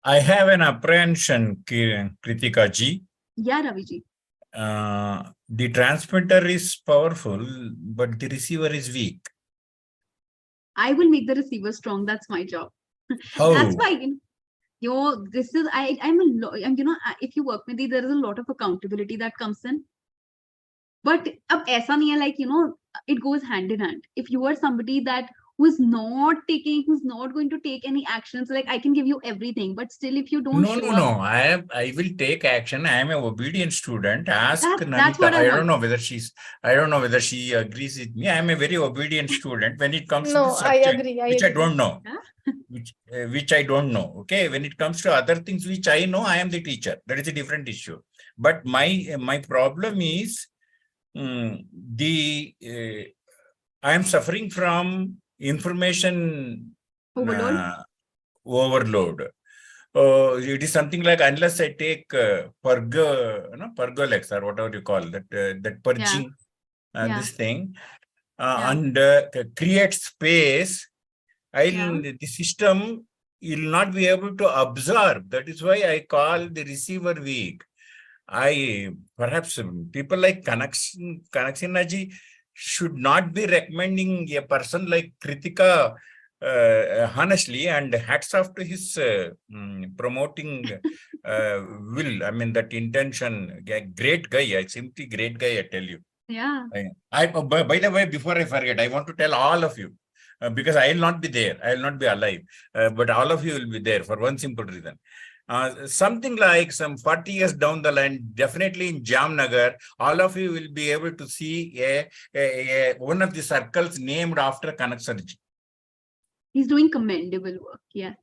I have an apprehension, Kritika ji. Yeah, Ravi ji. The transmitter is powerful, but the receiver is weak. I will make the receiver strong. That's my job. How? That's why, this is, if you work with me, there is a lot of accountability that comes in. But aisa nahi hai, like, it goes hand in hand. If you are somebody who's not going to take any actions, like I can give you everything, but still if you don't show up. No. I will take action. I am an obedient student. Ask Nanita. That's what I don't know whether she agrees with me. I am a very obedient student when it comes to No, the subject, I agree. which I don't know. Which I don't know. Okay, when it comes to other things which I know, I am the teacher. That is a different issue. But my problem is I am suffering from information overload. It is something like, unless I take Pergolex or whatever you call that purging this thing and create space, the system will not be able to absorb. That is why I call the receiver weak. Perhaps people like Kanaksinaji should not be recommending a person like Kritika, honestly, and hats off to his promoting will. I mean, that intention. Great guy. Simply great guy, I tell you. Yeah. By the way, before I forget, I want to tell all of you, because I will not be there. I will not be alive. But all of you will be there for one simple reason. Something like some 40 years down the line, definitely in Jamnagar, all of you will be able to see one of the circles named after Kanaksarji. He's doing commendable work. Yes.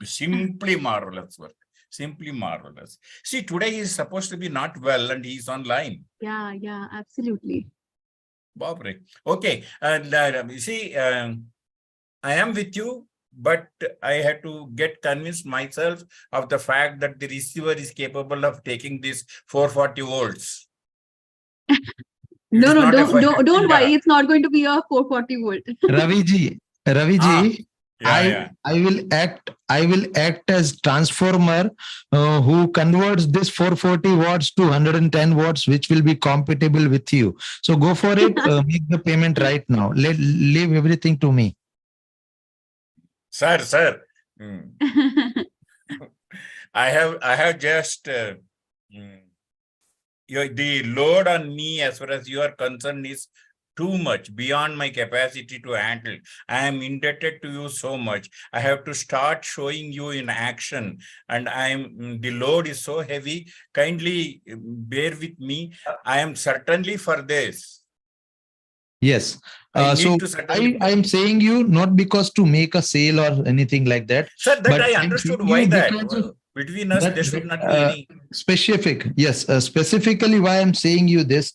Simply marvelous work. Simply marvelous. See, today he is supposed to be not well and he is online. Yeah, absolutely. Barbary. Okay. See, I am with you, but I had to get convinced myself of the fact that the receiver is capable of taking this 440 volts. No, don't worry. It's not going to be a 440 volt. Ravi ji, I will act as transformer who converts this 440 watts to 110 watts, which will be compatible with you. So go for it. Make the payment right now. Leave everything to me. Sir. I have just the load on me as far as you are concerned is too much, beyond my capacity to handle. I am indebted to you so much. I have to start showing you in action, and the load is so heavy. Kindly bear with me. I am certainly for this. Yes. So I am saying you not because to make a sale or anything like that. Sir, that I understood why that. Between us, there should not be any specific. Yes, specifically why I'm saying you this,